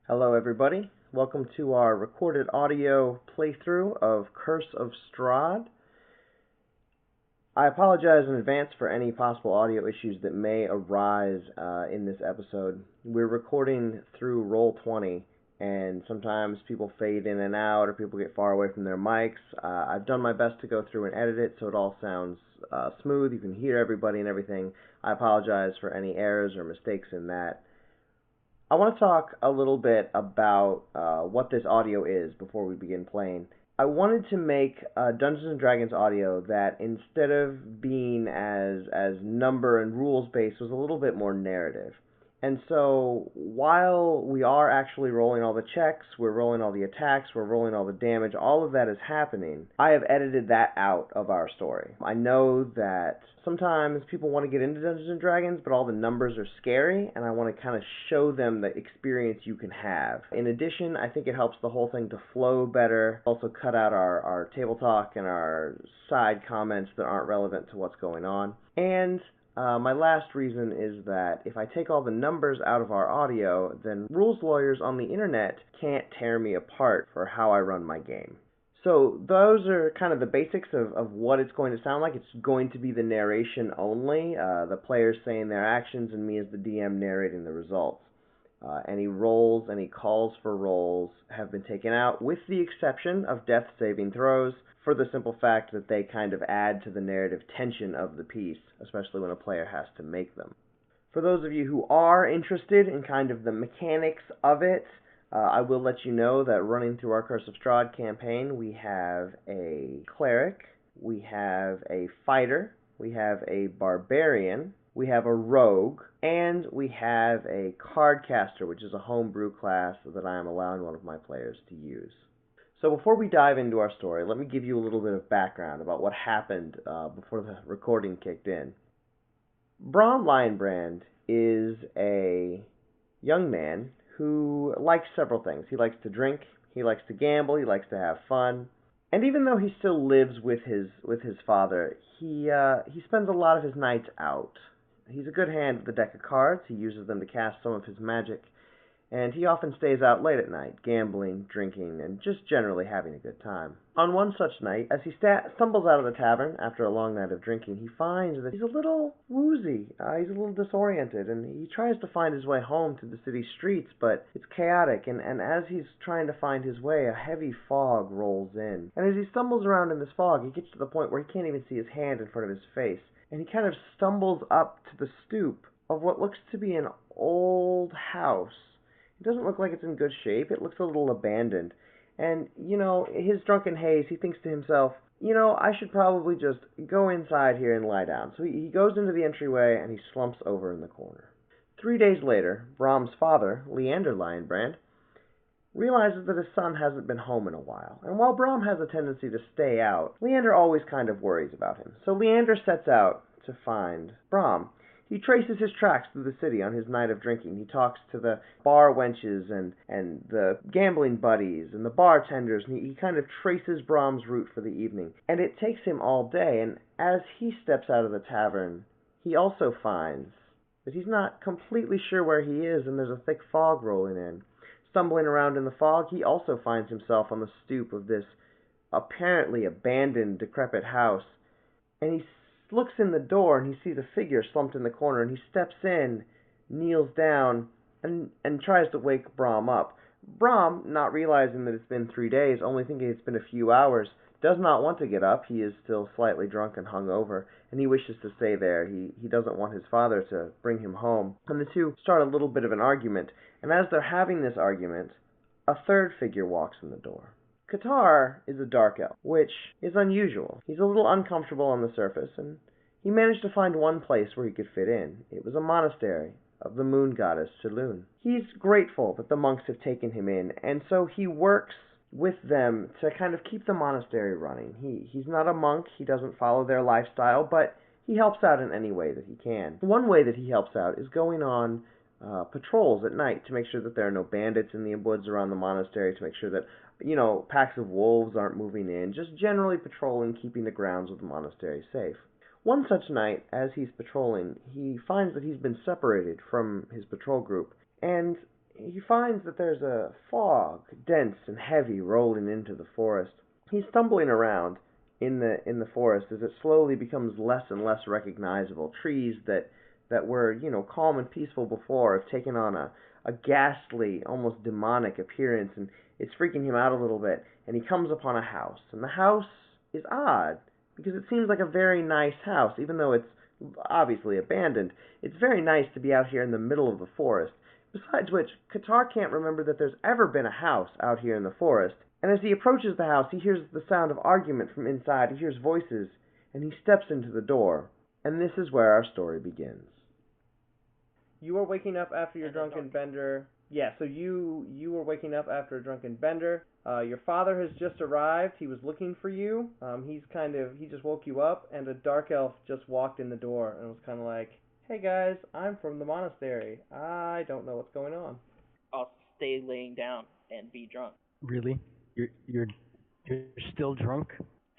Hello, everybody. Welcome to our recorded audio playthrough of Curse of Strahd. I apologize in advance for any possible audio issues that may arise in this episode. We're recording through Roll20, and sometimes people fade in and out or people get far away from their mics. I've done my best to go through and edit it so it all sounds smooth. You can hear everybody and everything. I apologize for any errors or mistakes in that. I want to talk a little bit about what this audio is before we begin playing. I wanted to make Dungeons & Dragons audio that instead of being as number and rules based was a little bit more narrative. And so while we are actually rolling all the checks, we're rolling all the attacks, we're rolling all the damage, all of that is happening, I have edited that out of our story. I know that sometimes people want to get into Dungeons & Dragons, but all the numbers are scary, and I want to kind of show them the experience you can have. In addition, I think it helps the whole thing to flow better. Also cut out our table talk and our side comments that aren't relevant to what's going on. And my last reason is that if I take all the numbers out of our audio, then rules lawyers on the internet can't tear me apart for how I run my game. So those are kind of the basics of what it's going to sound like. It's going to be the narration only, the players saying their actions and me as the DM narrating the results. Any rolls, any calls for rolls have been taken out, with the exception of death saving throws, for the simple fact that they kind of add to the narrative tension of the piece, especially when a player has to make them. For those of you who are interested in kind of the mechanics of it, I will let you know that running through our Curse of Strahd campaign, we have a cleric, we have a fighter, we have a barbarian, we have a rogue, and we have a cardcaster, which is a homebrew class that I am allowing one of my players to use. So before we dive into our story, let me give you a little bit of background about what happened before the recording kicked in. Brom Lionbrand is a young man who likes several things. He likes to drink, he likes to gamble, he likes to have fun, and even though he still lives with his father, he spends a lot of his nights out. He's a good hand with the deck of cards. He uses them to cast some of his magic. And he often stays out late at night, gambling, drinking, and just generally having a good time. On one such night, as he stumbles out of the tavern after a long night of drinking, he finds that he's a little woozy, he's a little disoriented, and he tries to find his way home through the city streets, but it's chaotic, and as he's trying to find his way, a heavy fog rolls in. And as he stumbles around in this fog, he gets to the point where he can't even see his hand in front of his face, and he kind of stumbles up to the stoop of what looks to be an old house. It doesn't look like it's in good shape. It looks a little abandoned. And, his drunken haze, he thinks to himself, I should probably just go inside here and lie down. So he goes into the entryway and he slumps over in the corner. 3 days later, Brom's father, Leander Lionbrand, realizes that his son hasn't been home in a while. And while Brom has a tendency to stay out, Leander always kind of worries about him. So Leander sets out to find Brom. He traces his tracks through the city on his night of drinking. He talks to the bar wenches and the gambling buddies and the bartenders, and he kind of traces Brom's route for the evening. And it takes him all day, and as he steps out of the tavern, he also finds that he's not completely sure where he is, and there's a thick fog rolling in. Stumbling around in the fog, he also finds himself on the stoop of this apparently abandoned, decrepit house, and he looks in the door and he sees a figure slumped in the corner, and he steps in, kneels down, and tries to wake Brom up. Brom, not realizing that it's been 3 days, only thinking it's been a few hours, does not want to get up. He is still slightly drunk and hungover, and he wishes to stay there. He doesn't want his father to bring him home. And the two start a little bit of an argument, and as they're having this argument, a third figure walks in the door. Qatar is a dark elf, which is unusual. He's a little uncomfortable on the surface, and he managed to find one place where he could fit in. It was a monastery of the moon goddess Shalun. He's grateful that the monks have taken him in, and so he works with them to kind of keep the monastery running. He's not a monk, he doesn't follow their lifestyle, but he helps out in any way that he can. One way that he helps out is going on patrols at night to make sure that there are no bandits in the woods around the monastery, to make sure that packs of wolves aren't moving in, just generally patrolling, keeping the grounds of the monastery safe. One such night, as he's patrolling, he finds that he's been separated from his patrol group, and He finds that there's a fog, dense and heavy, rolling into the forest. He's stumbling around in the forest as it slowly becomes less and less recognizable. Trees that were, calm and peaceful before have taken on a ghastly, almost demonic appearance, and it's freaking him out a little bit. And he comes upon a house, and the house is odd because it seems like a very nice house, even though it's obviously abandoned. It's very nice to be out here in the middle of the forest. Besides which, Qatar can't remember that there's ever been a house out here in the forest, and as he approaches the house, he hears the sound of argument from inside. He hears voices, and he steps into the door. And this is where our story begins. You are waking up after your drunken bender. Yeah, so you were waking up after a drunken bender. Your father has just arrived. He was looking for you. He just woke you up, and a dark elf just walked in the door and was kind of like, "Hey guys, I'm from the monastery. I don't know what's going on." I'll stay laying down and be drunk. Really? You're you're still drunk?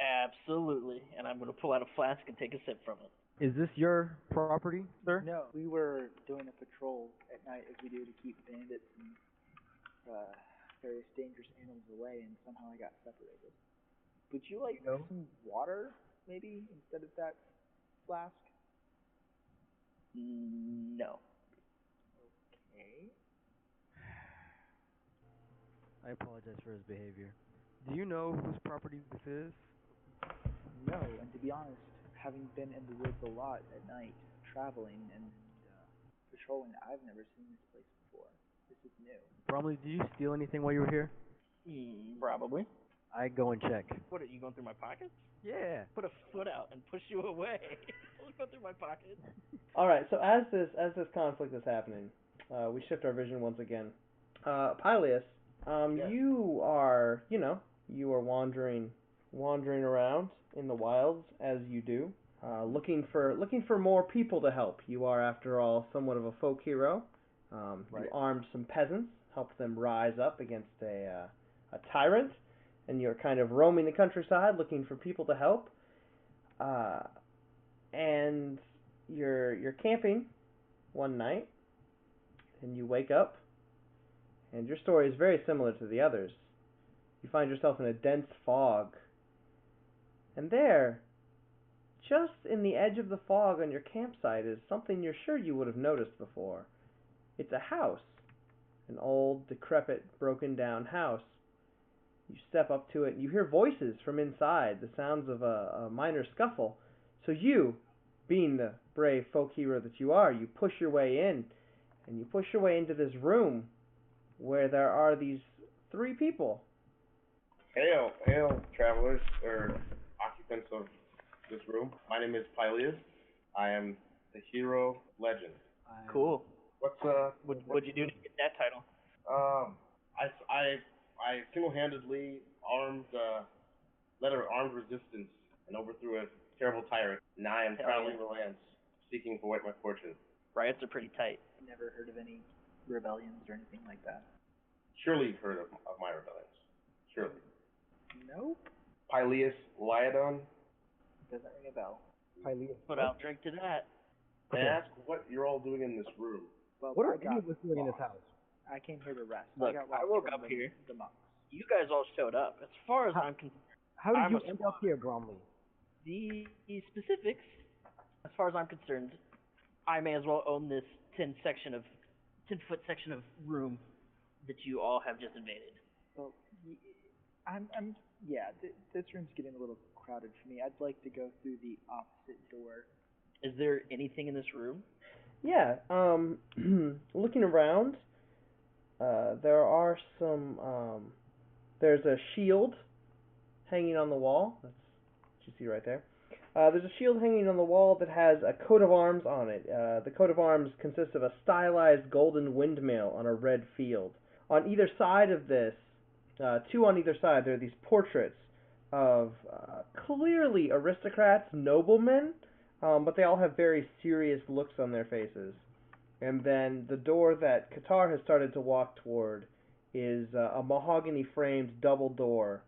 Absolutely. And I'm going to pull out a flask and take a sip from it. Is this your property, sir? No, we were doing a patrol at night as we do to keep bandits and various dangerous animals away, and somehow I got separated. Would you like No. some water, maybe, instead of that flask? No. Okay. I apologize for his behavior. Do you know whose property this is? No, and to be honest, having been in the woods a lot at night, traveling and patrolling, I've never seen this place before. This is new. Bromley, did you steal anything while you were here? Probably. I go and check. What, are you going through my pockets? Yeah. Put a foot out and push you away. Don't go through my pockets. All right. So as this conflict is happening, we shift our vision once again. Pylius, Yes. you are wandering around in the wilds as you do, looking for more people to help. You are, after all, somewhat of a folk hero. Right. You armed some peasants, helped them rise up against a tyrant, and you're kind of roaming the countryside looking for people to help. And you're camping one night, and you wake up, and your story is very similar to the others. You find yourself in a dense fog, and there, just in the edge of the fog on your campsite, is something you're sure you would have noticed before. It's a house, an old, decrepit, broken down house. You step up to it, and you hear voices from inside, the sounds of a minor scuffle. So you, being the brave folk hero that you are, you push your way in, and you push your way into this room where there are these three people. Hail, travelers, or occupants of this room. My name is Pylius. I am the hero legend. Cool. What's What'd you do to get that title? I single-handedly led an armed resistance and overthrew a terrible tyrant. Now I am Hell traveling yeah. the lands, seeking for my fortune. Riots are pretty tight. Never heard of any rebellions or anything like that. Surely you've heard of my rebellions. Surely. Nope. Pylius Lyodon. Doesn't ring a bell. But I'll drink to that. May I ask what you're all doing in this room? Well, What are I got any of us doing in this lost. house? I came here to rest. Look, got I lost woke from up here. the monks. You guys all showed up. As far as I'm concerned, How did I'm you a end up here, Bromley? the specifics, as far as I'm concerned, I may as well own this 10-foot section of room that you all have just invaded. Well, yeah, this room's getting a little crowded for me. I'd like to go through the opposite door. Is there anything in this room? Yeah, looking around, there are some, there's a shield hanging on the wall. That's what you see right there. There's a shield hanging on the wall that has a coat of arms on it. The coat of arms consists of a stylized golden windmill on a red field. On either side of this, two on either side, there are these portraits of clearly aristocrats, noblemen, but they all have very serious looks on their faces. And then the door that Qatar has started to walk toward is a mahogany-framed double door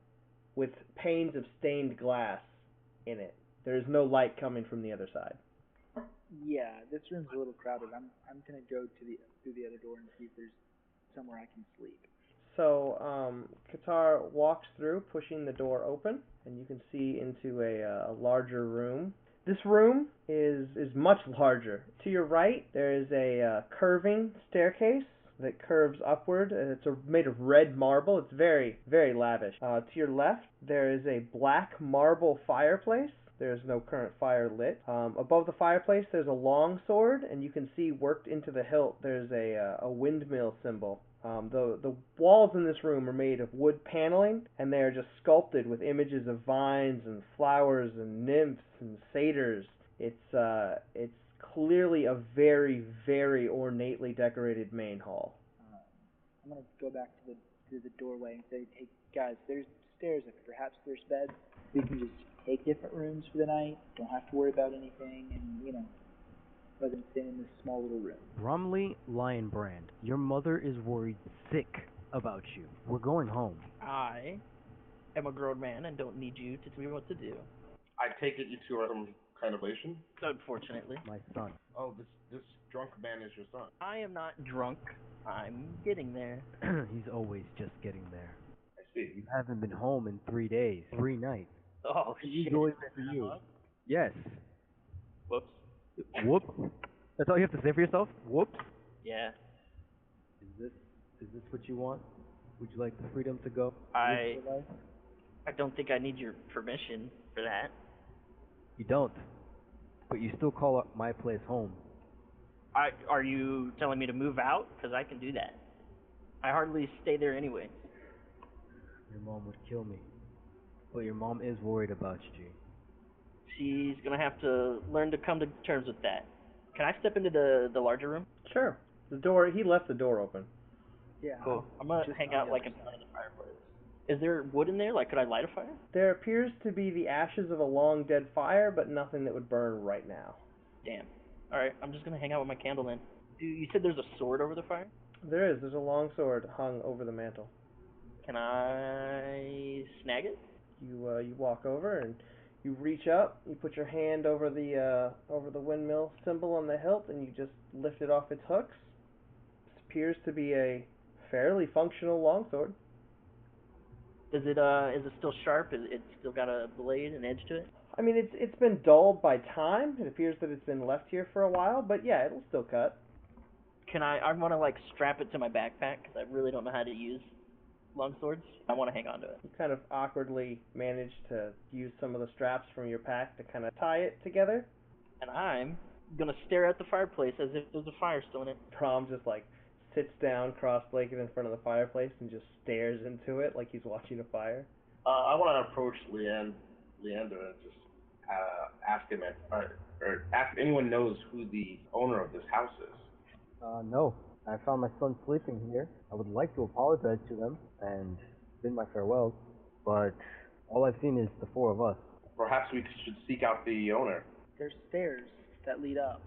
with panes of stained glass in it. There is no light coming from the other side. Yeah, this room's a little crowded. I'm gonna go through the other door and see if there's somewhere I can sleep. So, Qatar walks through, pushing the door open, and you can see into a larger room. This room is much larger. To your right, there is a curving staircase that curves upward, and it's made of red marble. It's very, very lavish. To your left, there is a black marble fireplace. There's no current fire lit. Above the fireplace, there's a long sword, and you can see worked into the hilt. There's a windmill symbol. The walls in this room are made of wood paneling, and they are just sculpted with images of vines and flowers and nymphs and satyrs. It's clearly a very, very ornately decorated main hall. I'm gonna go back to the doorway and say, hey guys, there's stairs. If perhaps there's beds, we can just take different rooms for the night. Don't have to worry about anything, and rather than staying in this small little room. Bromley Lionbrand, your mother is worried sick about you. We're going home. I am a grown man and don't need you to tell me what to do. I take it you two are some kind of relation? Unfortunately. My son. Oh, this drunk man is your son. I am not drunk. I'm getting there. He's always just getting there. I see. You haven't been home in 3 days, 3 nights. Oh, He's shit. always been for you. Yes. Whoops. Whoops. That's all you have to say for yourself? Whoops. Yeah. Is this what you want? Would you like the freedom to go? I live your life? I don't think I need your permission for that. You don't. But you still call my place home. Are you telling me to move out? Because I can do that. I hardly stay there anyway. Your mom would kill me. But your mom is worried about you, G. She's gonna have to learn to come to terms with that. Can I step into the larger room? Sure. He left the door open. Yeah. Cool. I'm gonna just hang on out the like other in side. front of the fireplace. Is there wood in there? Like, could I light a fire? There appears to be the ashes of a long dead fire, but nothing that would burn right now. Damn. Alright, I'm just gonna hang out with my candle then. You said there's a sword over the fire? There's a long sword hung over the mantle. Can I snag it? You walk over and you reach up, you put your hand over the windmill symbol on the hilt, and you just lift it off its hooks. This appears to be a fairly functional longsword. Is it still sharp? Is it still got a blade, an edge to it? I mean, it's been dulled by time. It appears that it's been left here for a while, but yeah, it'll still cut. I want to like strap it to my backpack because I really don't know how to use long swords. I want to hang on to it. You kind of awkwardly manage to use some of the straps from your pack to kind of tie it together. And I'm gonna stare at the fireplace as if there's a fire still in it. Prom just like sits down cross-legged in front of the fireplace and just stares into it like he's watching a fire. I want to approach Leander and just ask him or ask if anyone knows who the owner of this house is. No. I found my son sleeping here. I would like to apologize to them and bid my farewells, but all I've seen is the 4 of us. Perhaps we should seek out the owner. There's stairs that lead up,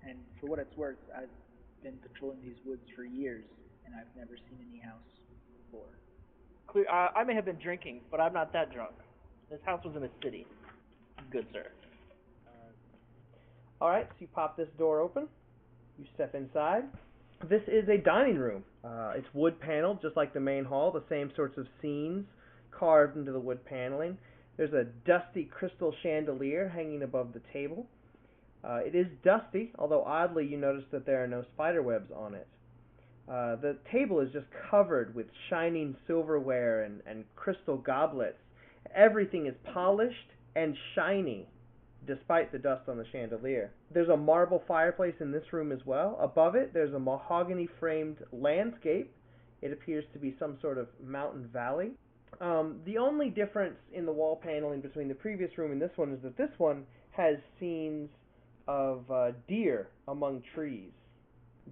and for what it's worth, I've been patrolling these woods for years, and I've never seen any house before. I may have been drinking, but I'm not that drunk. This house was in a city. Good sir. Alright, so you pop this door open. You step inside. This is a dining room. It's wood paneled, just like the main hall, the same sorts of scenes carved into the wood paneling. There's a dusty crystal chandelier hanging above the table. It is dusty, although oddly you notice that there are no spider webs on it. The table is just covered with shining silverware and crystal goblets. Everything is polished and shiny, despite the dust on the chandelier. There's a marble fireplace in this room as well. Above it, there's a mahogany-framed landscape. It appears to be some sort of mountain valley. The only difference in the wall paneling between the previous room and this one is that this one has scenes of deer among trees.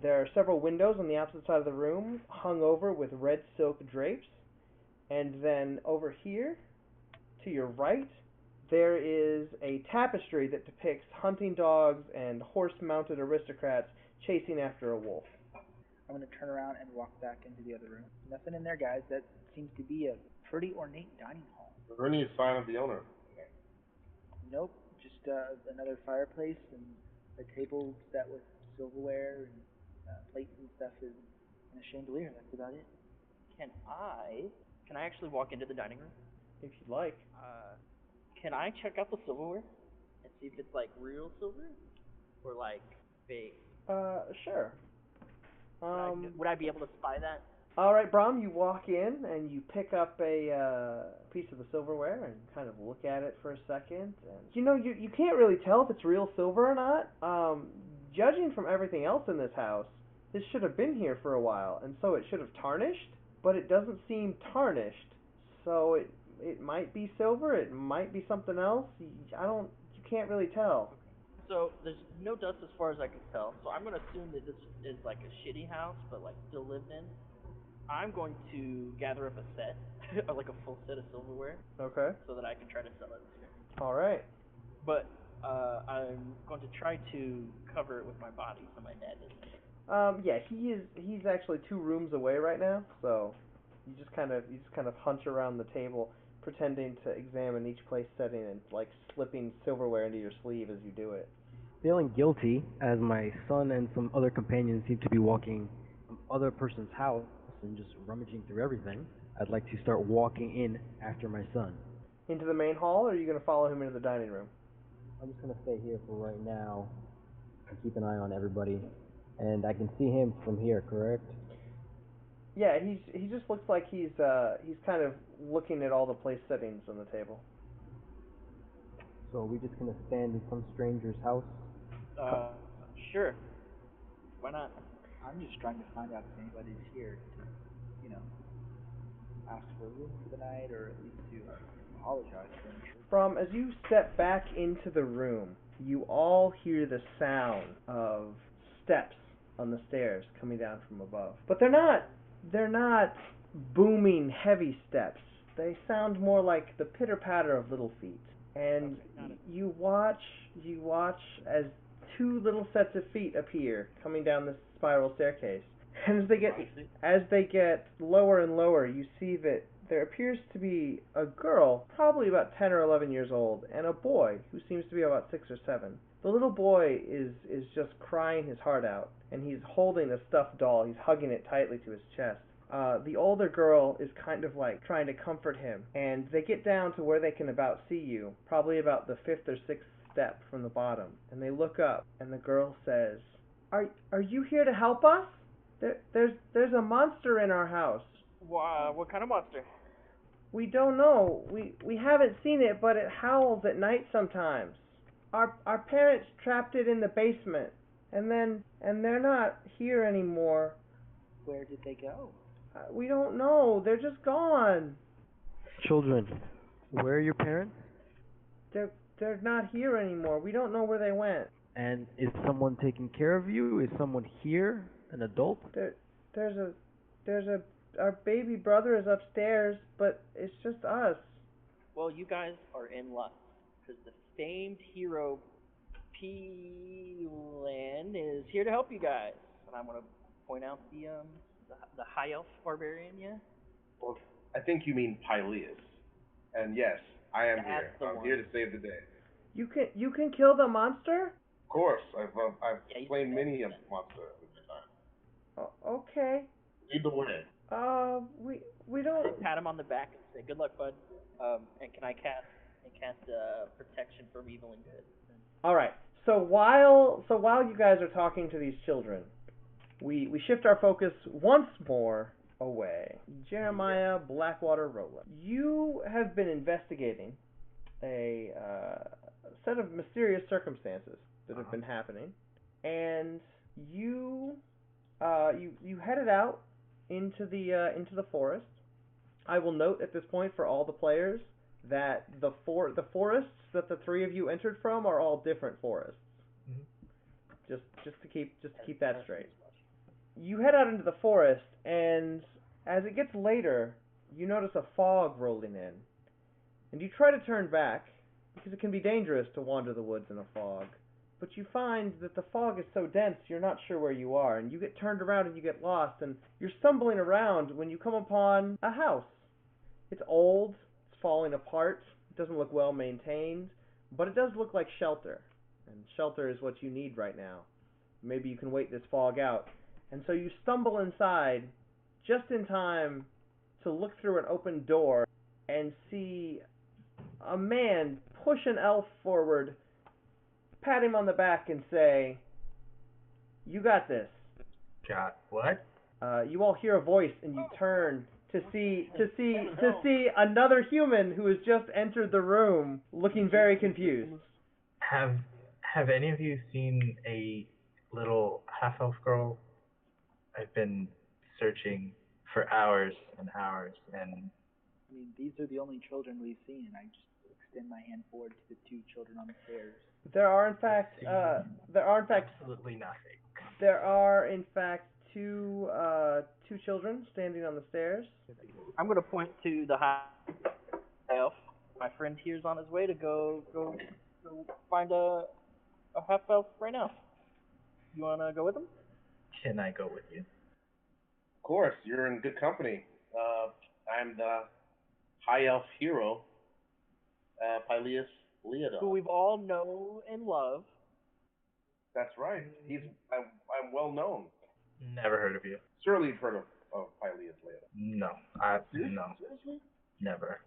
There are several windows on the opposite side of the room, hung over with red silk drapes. And then over here, to your right, there is a tapestry that depicts hunting dogs and horse-mounted aristocrats chasing after a wolf. I'm gonna turn around and walk back into the other room. Nothing in there, guys. That seems to be a pretty ornate dining hall. Is there any sign of the owner? Nope, just another fireplace and a table set with silverware and plates and stuff is and a chandelier. That's about it. Can I actually walk into the dining room? If you'd like. Can I check out the silverware and see if it's like real silver or like fake? Sure. Would I be able to spy that? All right, Brom, you walk in and you pick up a piece of the silverware and kind of look at it for a second. And you can't really tell if it's real silver or not. Judging from everything else in this house, this should have been here for a while, and so it should have tarnished. But it doesn't seem tarnished, so it might be silver. It might be something else. You can't really tell. So there's no dust as far as I can tell. So I'm gonna assume that this is like a shitty house, but like still lived in. I'm going to gather up a set, like a full set of silverware, Okay. so that I can try to sell it later. All right. But I'm going to try to cover it with my body so my dad doesn't. Yeah, he's actually 2 rooms away right now, so you just kind of hunch around the table, pretending to examine each place setting and like slipping silverware into your sleeve as you do it. Feeling guilty, as my son and some other companions seem to be walking from other person's house and just rummaging through everything, I'd like to start walking in after my son. Into the main hall, or are you going to follow him into the dining room? I'm just gonna stay here for right now and keep an eye on everybody. And I can see him from here, correct? Yeah, he just looks like he's kind of looking at all the place settings on the table. So are we just gonna stand in some stranger's house? Sure. Why not? I'm just trying to find out if anybody's here to, ask for a room for the night, or at least to apologize for any intrusion. From as you step back into the room, you all hear the sound of steps on the stairs coming down from above. But they're not booming heavy steps. They sound more like the pitter-patter of little feet. And you watch as 2 little sets of feet appear coming down this spiral staircase. And as they get lower and lower, you see that there appears to be a girl, probably about 10 or 11 years old, and a boy who seems to be about 6 or 7. The little boy is just crying his heart out, and he's holding a stuffed doll. He's hugging it tightly to his chest. The older girl is kind of like trying to comfort him, and they get down to where they can about see you, probably about the 5th or 6th step from the bottom, and they look up, and the girl says, "Are you here to help us? There's a monster in our house." What kind of monster? "We don't know. We haven't seen it, but it howls at night sometimes. Our parents trapped it in the basement, and they're not here anymore. Where did they go? We don't know. They're just gone. Children, where are your parents? They're not here anymore. We don't know where they went." And is someone taking care of you? Is someone here? An adult? Our baby brother is upstairs, but it's just us. Well, you guys are in luck, because the famed hero P-Land is here to help you guys. And I'm going to point out the high elf barbarian, yeah? Well, I think you mean Pyleus. And yes, I am here. That's the I'm one. here to save the day. You can kill the monster? Of course, I've Yeah, he's slain the many a best. monster at this time. Okay. Lead the way. We don't. Pat him on the back and say, "Good luck, bud." And can I cast protection from evil and good? All right. So while you guys are talking to these children, we shift our focus once more away. Jeremiah Blackwater Rolla, you have been investigating a set of mysterious circumstances that have been happening, and you headed out into the forest. I will note at this point for all the players that the forests that the 3 of you entered from are all different forests. Mm-hmm. Just to keep that straight. You head out into the forest, and as it gets later, you notice a fog rolling in, and you try to turn back because it can be dangerous to wander the woods in a fog. But you find that the fog is so dense you're not sure where you are, and you get turned around and you get lost, and you're stumbling around when you come upon a house. It's old, it's falling apart, it doesn't look well maintained, but it does look like shelter, and shelter is what you need right now. Maybe you can wait this fog out, And so you stumble inside just in time to look through an open door and see a man push an elf forward, pat him on the back, and say, "You got this." Got what? You all hear a voice, and you turn to see another human who has just entered the room, looking very confused. Have any of you seen a little half elf girl? I've been searching for hours and hours, and I mean, these are the only children we've seen. I just extend my hand forward to the two children on the stairs. There are in fact absolutely nothing. There are in fact two children standing on the stairs. I'm gonna point to the high elf. My friend here's on his way to go find a half elf right now. You wanna go with him? Can I go with you? Of course, you're in good company. I'm the high elf hero, Pyleus Leodon. Who we've all know and love. That's right. I'm well known. Never heard of you. Surely you've heard of Pyleus Leodon. No, Seriously? never.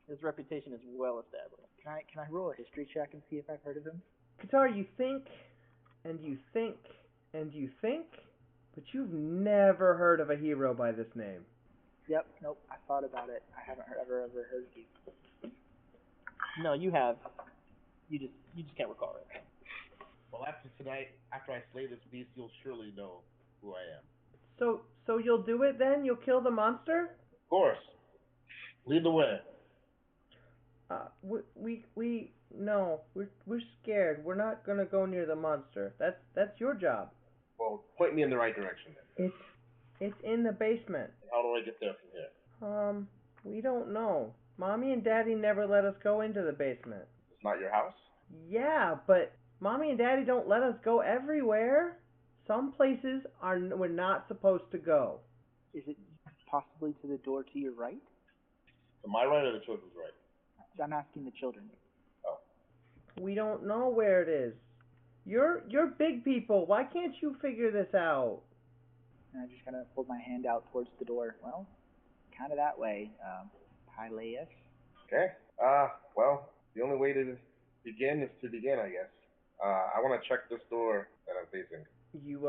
His reputation is well established. Can I roll a history check and see if I've heard of him? Qatar, you think, and you think, and you think, but you've never heard of a hero by this name. Yep. Nope. I thought about it. I haven't ever heard of you. No, you have. You just can't recall it. Well, after tonight, after I slay this beast, you'll surely know who I am. So you'll do it then? You'll kill the monster? Of course. Lead the way. We're scared. We're not gonna go near the monster. That's your job. Well, point me in the right direction then. It's in the basement. How do I get there from here? We don't know. Mommy and Daddy never let us go into the basement. It's not your house? Yeah, but Mommy and Daddy don't let us go everywhere. Some places we're not supposed to go. Is it possibly to the door to your right? To my right or the children's right? I'm asking the children. Oh. We don't know where it is. You're big people. Why can't you figure this out? And I just kind of hold my hand out towards the door. Well, kind of that way. Pyleus. Okay. Well, the only way to begin is to begin, I guess. I want to check this door that I'm facing. You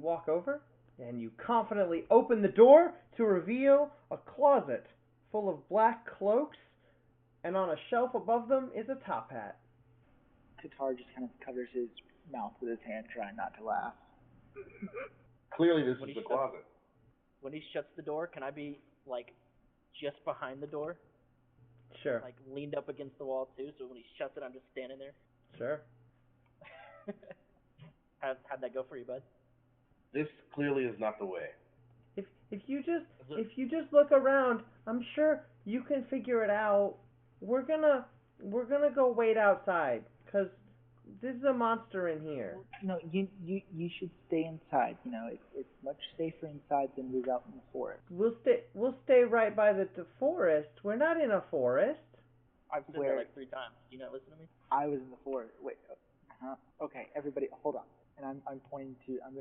walk over and you confidently open the door to reveal a closet full of black cloaks, and on a shelf above them is a top hat. Qatar just kind of covers his mouth with his hand, trying not to laugh. Clearly, this is the closet. When he shuts the door, can I be like just behind the door? Sure. Like leaned up against the wall too, so when he shuts it, I'm just standing there. Sure. How'd that go for you, bud? This clearly is not the way. If you just look around, I'm sure you can figure it out. We're gonna go wait outside, 'cause this is a monster in here. No, you should stay inside. You know, it's much safer inside than it is out in the forest. We'll stay right by the forest. We're not in a forest. I've said that like 3 times. Do you not listen to me? I was in the forest. Wait. Okay, everybody, hold on. And I'm gonna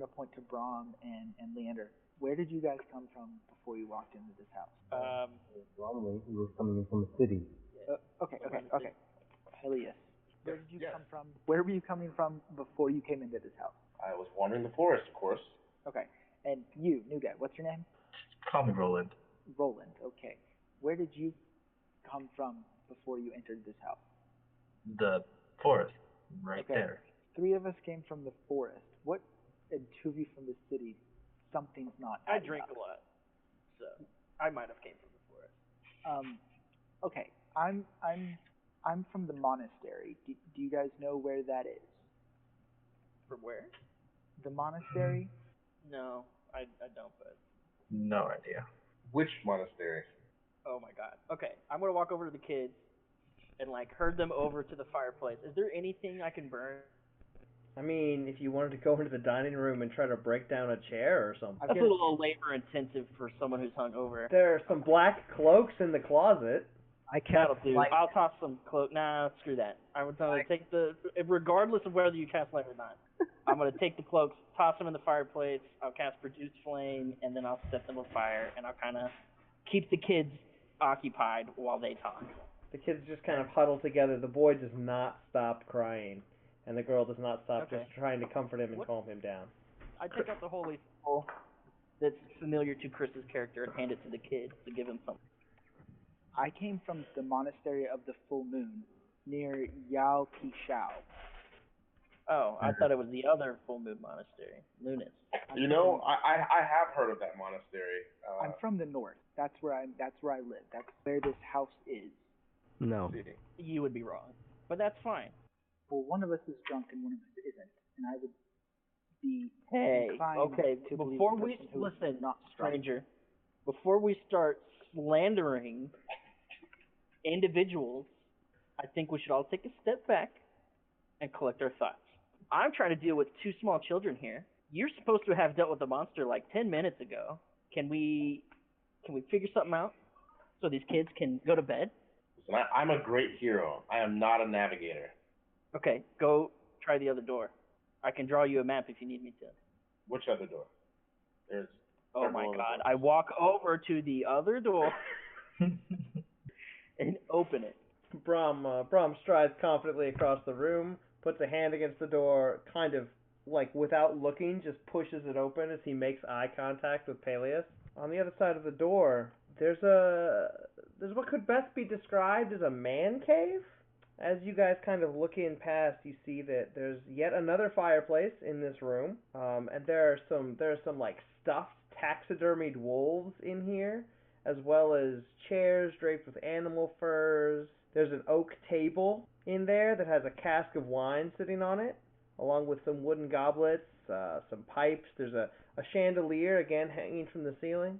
point to Brahm and Leander. Where did you guys come from before you walked into this house? Normally, we were coming in from the city. Okay. Pyleus, where did you come from? Where were you coming from before you came into this house? I was wandering the forest, of course. Okay. And you, new guy, what's your name? Call me Roland. Roland, okay. Where did you come from before you entered this house? The forest, right Okay. there. 3 of us came from the forest. What? And 2 of you from the city. Something's not. I adding drink up. a lot, so I might have came from the forest. Okay. I'm from the monastery. Do you guys know where that is? From where? The monastery? No, I don't, but... No idea. Which monastery? Oh my god. Okay, I'm gonna walk over to the kids and like herd them over to the fireplace. Is there anything I can burn? I mean, if you wanted to go into the dining room and try to break down a chair or something. That's a little labor intensive for someone who's hungover. There are some black cloaks in the closet. I cast That'll do. light. I'll toss some cloak. Nah, screw that. I would tell you take the regardless of whether you cast light or not. I'm gonna take the cloaks, toss them in the fireplace. I'll cast Produce Flame, and then I'll set them afire, and I'll kind of keep the kids occupied while they talk. The kids just kind of huddle together. The boy does not stop crying, and the girl does not stop Okay. just trying to comfort him and What? calm him down. I take out the holy symbol that's familiar to Chris's character and hand it to the kid to give him something. I came from the monastery of the full moon near Yao Pi Shao. Oh, I thought it was the other full moon monastery, Lunas. You know, I have heard of that monastery. I'm from the north. That's where I live. That's where this house is. No. You would be wrong, but that's fine. Well, one of us is drunk and one of us isn't, and I would be Hey, inclined okay, to believe before the we person who is listen, not drunk. stranger, before we start slandering individuals, I think we should all take a step back and collect our thoughts. I'm trying to deal with two small children here. You're supposed to have dealt with the monster like 10 minutes ago. Can we figure something out so these kids can go to bed? Listen, I'm a great hero. I am not a navigator. Okay, go try the other door. I can draw you a map if you need me to. Which other door? There's Oh my several other god. doors. I walk over to the other door and open it. Brom strides confidently across the room, puts a hand against the door, kind of like without looking, just pushes it open as he makes eye contact with Peleus. On the other side of the door, there's what could best be described as a man cave. As you guys kind of look in past, you see that there's yet another fireplace in this room, and there are some like stuffed taxidermied wolves in here, as well as chairs draped with animal furs. There's an oak table in there that has a cask of wine sitting on it, along with some wooden goblets, some pipes. There's a chandelier, again, hanging from the ceiling.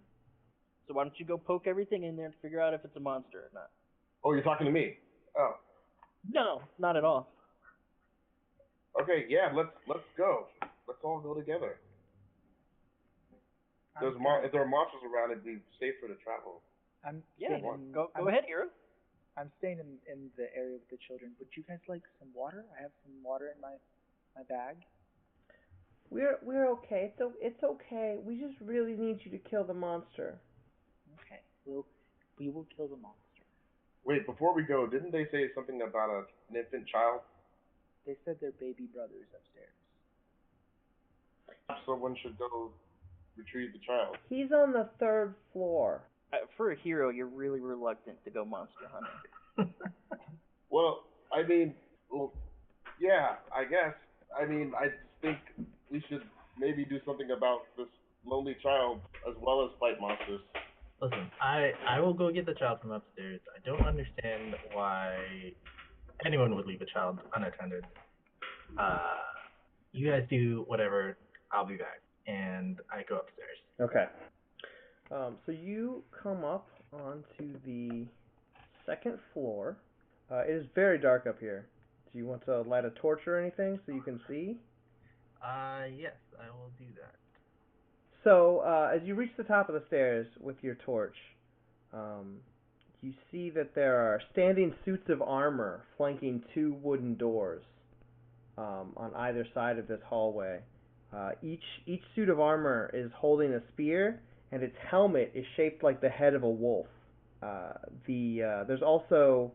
So why don't you go poke everything in there and figure out if it's a monster or not? Oh, you're talking to me? Oh. No, not at all. Okay, yeah, let's go. Let's all go together. If there are monsters around, it'd be safer to travel. Yeah, go ahead, hero. I'm staying in the area with the children. Would you guys like some water? I have some water in my bag. We're okay. It's okay. We just really need you to kill the monster. Okay, we will kill the monster. Wait, before we go, didn't they say something about an infant child? They said their baby brother is upstairs. Someone should go retrieve the child. He's on the 3rd floor. For a hero, you're really reluctant to go monster hunting. Well, yeah, I guess. I think we should maybe do something about this lonely child as well as fight monsters. Listen, I will go get the child from upstairs. I don't understand why anyone would leave a child unattended. You guys do whatever. I'll be back. And I go upstairs. Okay. So you come up onto the 2nd floor. It is very dark up here. Do you want to light a torch or anything so you can see? Yes, I will do that. So, as you reach the top of the stairs with your torch, you see that there are standing suits of armor flanking 2 wooden doors on either side of this hallway. Each suit of armor is holding a spear, and its helmet is shaped like the head of a wolf. There's also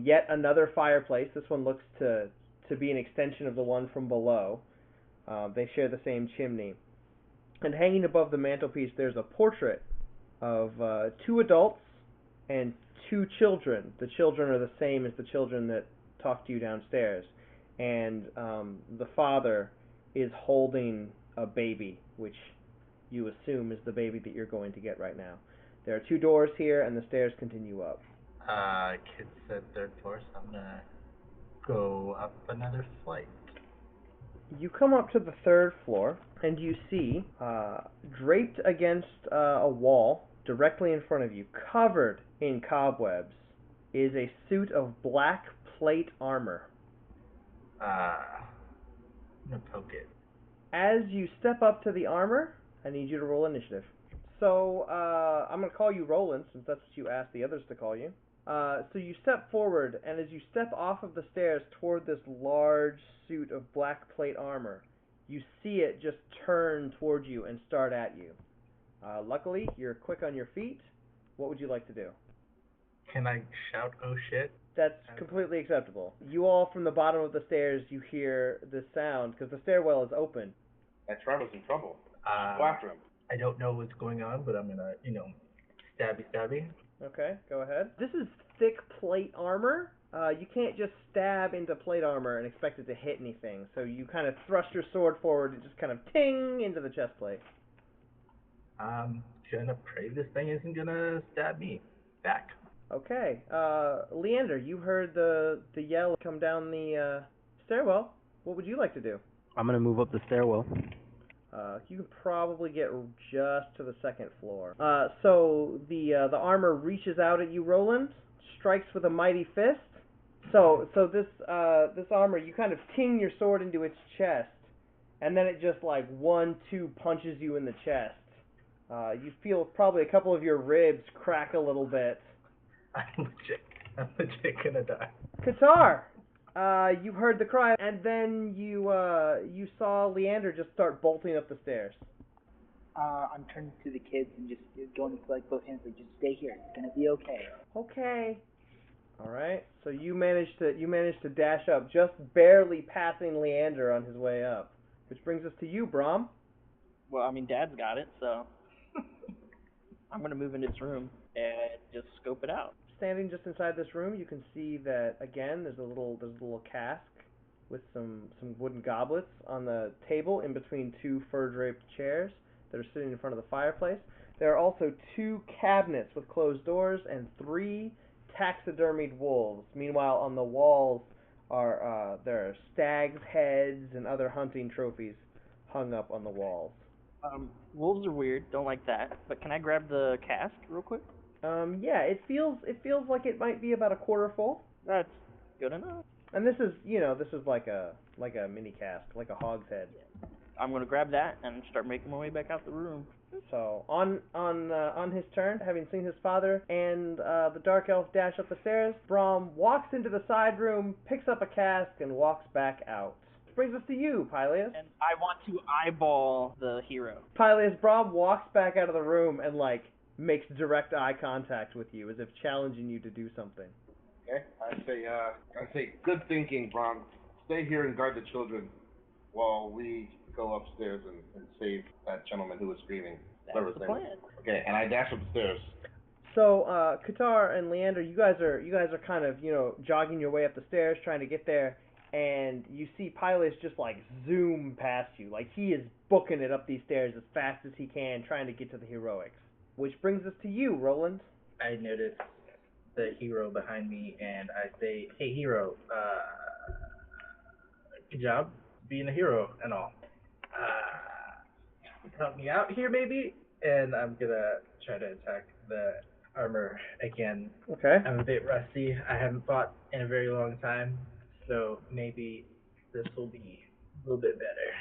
yet another fireplace. This one looks to be an extension of the one from below. They share the same chimney. And hanging above the mantelpiece, there's a portrait of 2 adults and 2 children. The children are the same as the children that talked to you downstairs. And the father is holding a baby, which you assume is the baby that you're going to get right now. There are 2 doors here, and the stairs continue up. Kids said 3rd floor, so I'm gonna go up another flight. You come up to the 3rd floor, and you see, draped against a wall, directly in front of you, covered in cobwebs, is a suit of black plate armor. I'm gonna poke it. As you step up to the armor, I need you to roll initiative. So, I'm going to call you Roland, since that's what you asked the others to call you. So you step forward, and as you step off of the stairs toward this large suit of black plate armor, you see it just turn towards you and start at you. Luckily, you're quick on your feet. What would you like to do? Can I shout, oh shit? That's completely acceptable. You all from the bottom of the stairs, you hear this sound, because the stairwell is open. That Trevor's in trouble. Uh, Go after him. I don't know what's going on, but I'm gonna, stabby. Okay, go ahead. This is thick plate armor. You can't just stab into plate armor and expect it to hit anything. So you kind of thrust your sword forward and just kind of ting into the chest plate. I'm gonna pray this thing isn't gonna stab me back. Okay, Leander, you heard the yell come down the stairwell. What would you like to do? I'm gonna move up the stairwell. You can probably get just to the second floor. So the armor reaches out at you, Roland, strikes with a mighty fist. So this armor, you kind of ting your sword into its chest, and then it just like 1-2 punches you in the chest. You feel probably a couple of your ribs crack a little bit. I'm legit gonna die. Qatar, you heard the cry, and then you saw Leander just start bolting up the stairs. I'm turning to the kids and just going to like both hands, like just stay here. It's gonna be okay. Okay. All right. So you managed to dash up, just barely passing Leander on his way up, which brings us to you, Brom. Well, I mean, Dad's got it, so I'm gonna move into this room and just scope it out. Standing just inside this room, you can see that again. There's a little cask with some wooden goblets on the table in between 2 fur-draped chairs that are sitting in front of the fireplace. There are also 2 cabinets with closed doors and 3 taxidermied wolves. Meanwhile, on the walls there are stags' heads and other hunting trophies hung up on the walls. Wolves are weird, don't like that. But can I grab the cask real quick? Yeah, it feels like it might be about a quarter full. That's good enough. And this is like a mini cask, like a hogshead. I'm gonna grab that and start making my way back out the room. So on his turn, having seen his father and the dark elf dash up the stairs, Brom walks into the side room, picks up a cask, and walks back out. Which brings us to you, Pyleus. And I want to eyeball the hero. Pyleus, Brom walks back out of the room and like makes direct eye contact with you, as if challenging you to do something. Okay. I say, good thinking, Brom. Stay here and guard the children while we go upstairs and save that gentleman who was screaming. That's the plan. Okay, and I dash up the stairs. So, Qatar and Leander, you guys are kind of, jogging your way up the stairs, trying to get there, and you see Pyleus just like zoom past you. Like he is booking it up these stairs as fast as he can, trying to get to the heroics. Which brings us to you, Roland. I notice the hero behind me, and I say, hey, hero, good job being a hero and all. Help me out here, maybe? And I'm gonna try to attack the armor again. Okay. I'm a bit rusty. I haven't fought in a very long time, so maybe this will be a little bit better.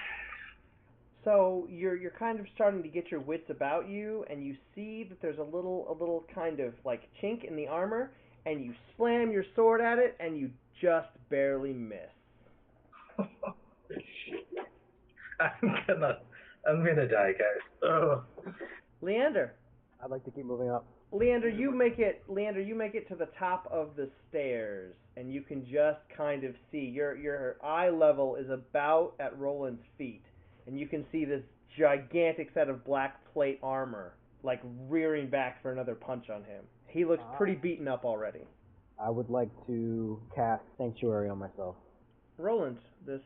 So you're kind of starting to get your wits about you, and you see that there's a little kind of like chink in the armor, and you slam your sword at it, and you just barely miss. I'm gonna die, guys. Oh. Leander. I'd like to keep moving up. Leander, you make it to the top of the stairs, and you can just kind of see your eye level is about at Roland's feet, and you can see this gigantic set of black plate armor like rearing back for another punch on him. He looks pretty beaten up already. I would like to cast Sanctuary on myself. Roland, this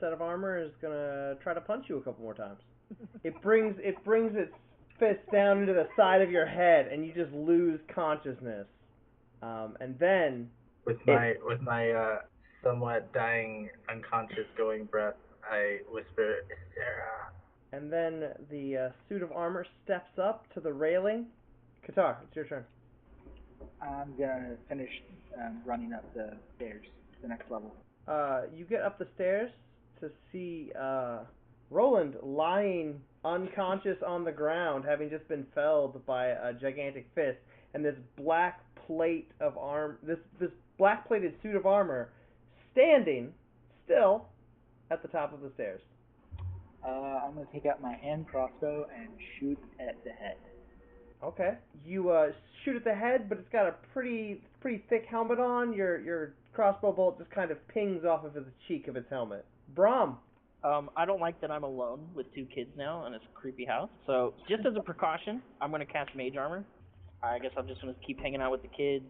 set of armor is gonna try to punch you a couple more times. It brings its fist down into the side of your head, and you just lose consciousness. And then with my somewhat dying, unconscious going breath, I whisper, Sarah. And then the suit of armor steps up to the railing. Qatar, it's your turn. I'm gonna finish running up the stairs, the next level. You get up the stairs to see Roland lying unconscious on the ground, having just been felled by a gigantic fist, and this black plate of this black plated suit of armor, standing still at the top of the stairs. I'm gonna take out my hand crossbow and shoot at the head. Okay. You shoot at the head, but it's got a pretty thick helmet on. Your crossbow bolt just kind of pings off of the cheek of its helmet. Brom. I don't like that I'm alone with 2 kids now in this creepy house. So, just as a precaution, I'm going to cast Mage Armor. I guess I'm just going to keep hanging out with the kids,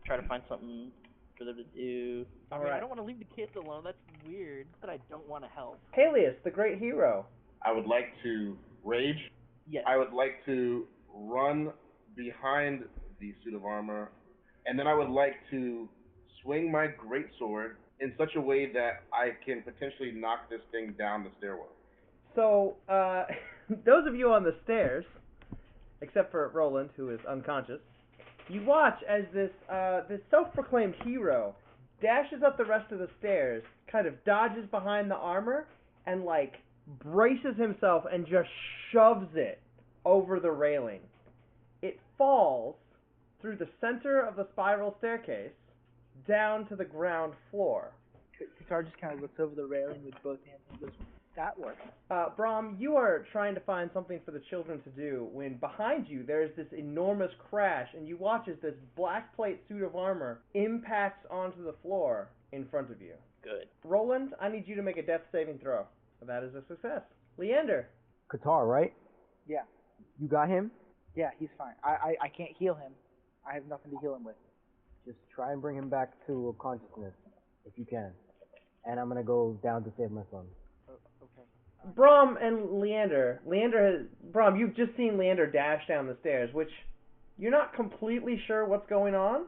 try to find something for them to do. I mean, I don't want to leave the kids alone. That's weird, but I don't want to help. Helios, the great hero. I would like to rage. Yes. I would like to run behind the suit of armor, and then I would like to swing my greatsword in such a way that I can potentially knock this thing down the stairwell. So, those of you on the stairs, except for Roland, who is unconscious, you watch as this self-proclaimed hero dashes up the rest of the stairs, kind of dodges behind the armor, and braces himself and just shoves it over the railing. It falls through the center of the spiral staircase down to the ground floor. Qatar just kind of looks over the railing with both hands and goes, "That worked." Brom, you are trying to find something for the children to do when behind you there's this enormous crash, and you watch as this black plate suit of armor impacts onto the floor in front of you. Good. Roland, I need you to make a death saving throw. That is a success. Leander. Qatar, right? Yeah. You got him? Yeah, he's fine. I can't heal him. I have nothing to heal him with. Just try and bring him back to consciousness, if you can. And I'm gonna go down to save my son. Okay. Brom and Leander. Brom, you've just seen Leander dash down the stairs, which you're not completely sure what's going on.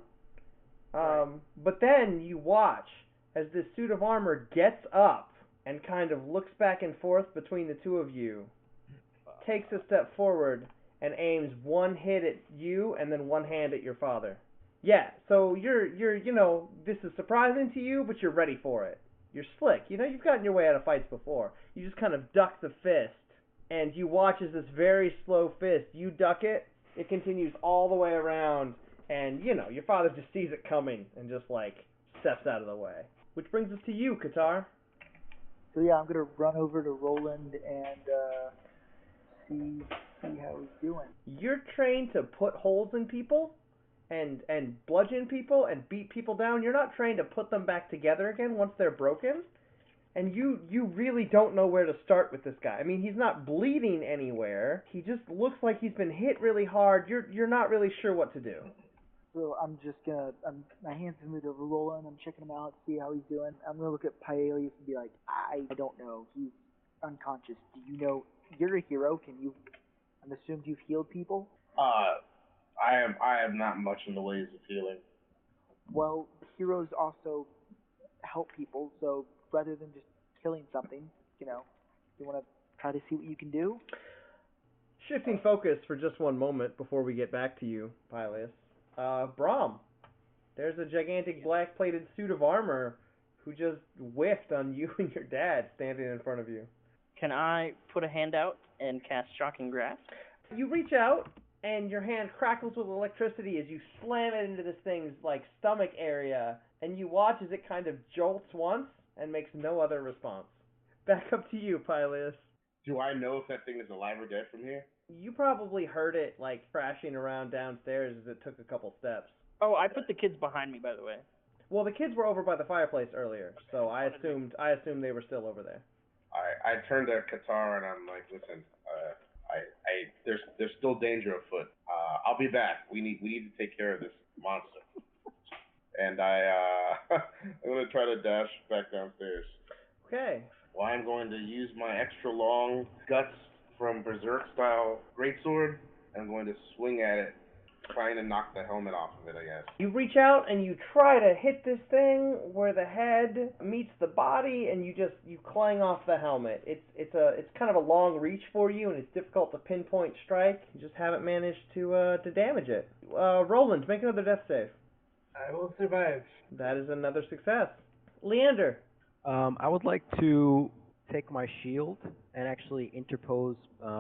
But then you watch as this suit of armor gets up and kind of looks back and forth between the two of you, takes a step forward, and aims one hit at you and then one hand at your father. Yeah, so you're this is surprising to you, but you're ready for it. You're slick. You've gotten your way out of fights before. You just kind of duck the fist, and you watch as this very slow fist, you duck it, it continues all the way around, and your father just sees it coming and just steps out of the way. Which brings us to you, Qatar. So yeah, I'm gonna run over to Roland and see how he's doing. You're trained to put holes in people and bludgeon people and beat people down. You're not trained to put them back together again once they're broken. And you really don't know where to start with this guy. I mean, he's not bleeding anywhere. He just looks like he's been hit really hard. You're not really sure what to do. So I'm just gonna, my hands are moved over Roland. I'm checking him out, see how he's doing. I'm gonna look at Paelius and be like, I don't know. He's unconscious. Do you know? You're a hero. I'm assumed you've healed people. I am not much in the ways of healing. Well, heroes also help people. So rather than just killing something, you want to try to see what you can do. Shifting focus for just one moment before we get back to you, Paelius. Brom, there's a gigantic black-plated suit of armor who just whiffed on you and your dad standing in front of you. Can I put a hand out and cast Shocking Grasp? You reach out, and your hand crackles with electricity as you slam it into this thing's stomach area, and you watch as it kind of jolts once and makes no other response. Back up to you, Paelius. Do I know if that thing is alive or dead from here? You probably heard it crashing around downstairs as it took a couple steps. Oh, I put the kids behind me, by the way. Well, the kids were over by the fireplace earlier, so I assumed they were still over there. I turned to Qatar and I'm like, listen, there's still danger afoot. I'll be back. We need to take care of this monster. And I'm gonna try to dash back downstairs. Okay. Well, I'm going to use my extra long guts from Berserk style greatsword. I'm going to swing at it, trying to knock the helmet off of it, I guess. You reach out and you try to hit this thing where the head meets the body, and you clang off the helmet. It's kind of a long reach for you, and it's difficult to pinpoint strike. You just haven't managed to damage it. Roland, make another death save. I will survive. That is another success. Leander. I would like to take my shield and actually interpose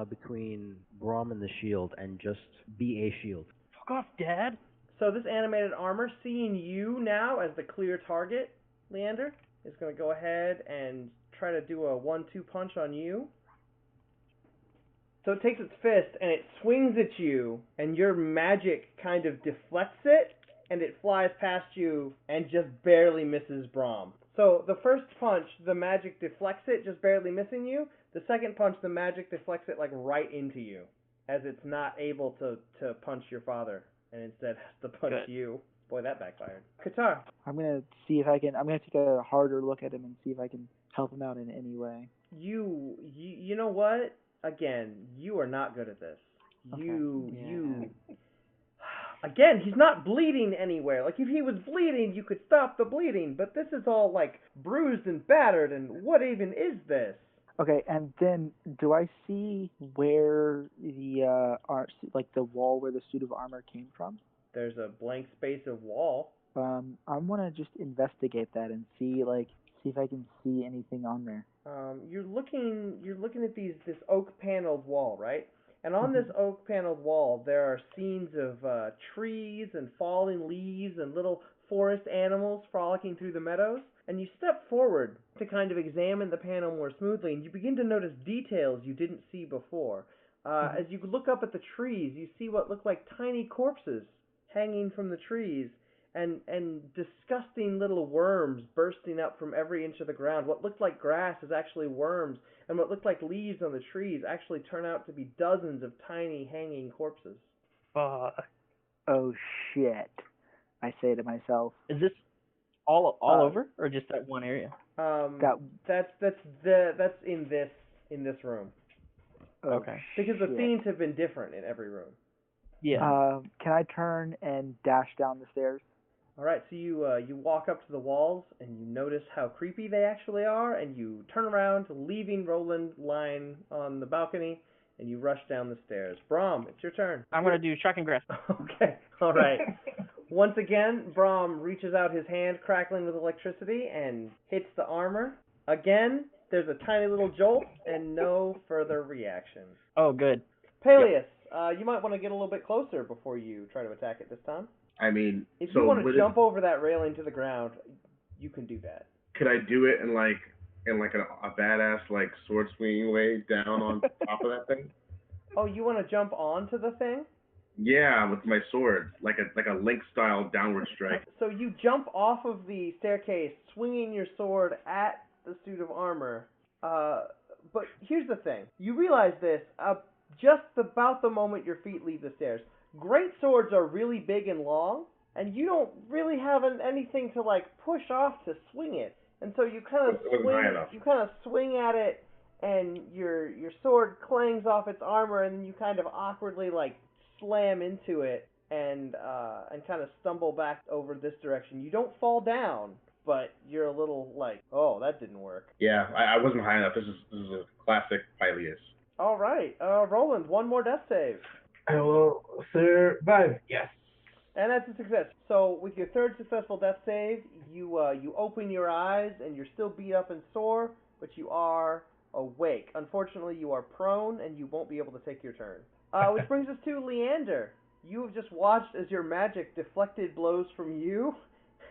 between Brom and the shield and just be a shield. Fuck off, Dad. So this animated armor, seeing you now as the clear target, Leander, is going to go ahead and try to do a 1-2 punch on you. So it takes its fist and it swings at you, and your magic kind of deflects it, and it flies past you and just barely misses Brom. So the first punch, the magic deflects it, just barely missing you. The second punch, the magic deflects it like right into you, as it's not able to punch your father, and instead has to punch you. Boy, that backfired. Qatar. I'm gonna see if I can. I'm gonna take a harder look at him and see if I can help him out in any way. You know what? Again, you are not good at this. Okay. Again, he's not bleeding anywhere. Like, if he was bleeding, you could stop the bleeding, but this is all, like, bruised and battered, and what even is this? Okay, and then do I see where the the wall where the suit of armor came from? There's a blank space of wall. I want to just investigate that and see if I can see anything on there. You're looking at this oak paneled wall, right? And on this oak paneled wall, there are scenes of trees and falling leaves and little forest animals frolicking through the meadows. And you step forward to kind of examine the panel more smoothly, and you begin to notice details you didn't see before. As you look up at the trees, you see what look like tiny corpses hanging from the trees, and disgusting little worms bursting up from every inch of the ground. What looked like grass is actually worms, and what looked like leaves on the trees actually turn out to be dozens of tiny hanging corpses. Fuck. Oh shit! I say to myself. Is this all over, or just that one area? That's in this room. Okay. Because the scenes have been different in every room. Yeah. Can I turn and dash down the stairs? All right, so you walk up to the walls and you notice how creepy they actually are, and you turn around, leaving Roland lying on the balcony, and you rush down the stairs. Brom, it's your turn. I'm gonna do shocking grasp. Okay, all right. Once again, Brom reaches out his hand, crackling with electricity, and hits the armor. Again, there's a tiny little jolt and no further reaction. Oh, good. Peleus, you might want to get a little bit closer before you try to attack it this time. I mean, if you want to jump over that railing to the ground, you can do that. Could I do it in a badass like sword swinging way down on top of that thing? Oh, you want to jump onto the thing? Yeah, with my sword, like a Link style downward strike. So you jump off of the staircase, swinging your sword at the suit of armor. But here's the thing: you realize this just about the moment your feet leave the stairs. Great swords are really big and long, and you don't really have anything to like push off to swing it. And so you kind of swing at it, and your sword clangs off its armor, and you kind of awkwardly like slam into it and kind of stumble back over this direction. You don't fall down, but you're a little like, oh, that didn't work. Yeah, I wasn't high enough. This is a classic Peleus. All right, Roland, one more death save. I will survive. Yes. And that's a success. So with your third successful death save, you open your eyes and you're still beat up and sore, but you are awake. Unfortunately, you are prone and you won't be able to take your turn. Which brings us to Leander. You have just watched as your magic deflected blows from you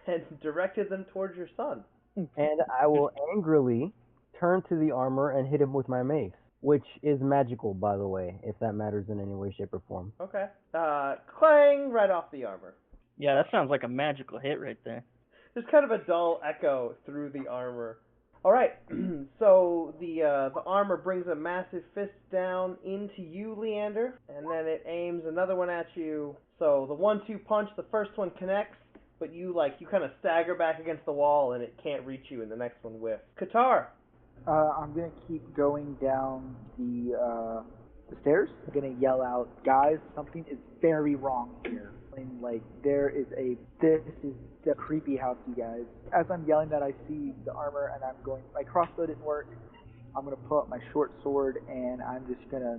and directed them towards your son. And I will angrily turn to the armor and hit him with my mace, which is magical, by the way, if that matters in any way, shape, or form. Okay. Clang right off the armor. Yeah, that sounds like a magical hit right there. There's kind of a dull echo through the armor. All right, so the armor brings a massive fist down into you, Leander, and then it aims another one at you. So the 1-2 punch, the first one connects, but you kind of stagger back against the wall, and it can't reach you, and the next one whiffs. Qatar. I'm gonna keep going down the stairs. I'm gonna yell out, guys, something is very wrong here. This is the creepy house, you guys. As I'm yelling that, I see the armor, and my crossbow didn't work. I'm gonna pull out my short sword, and I'm just gonna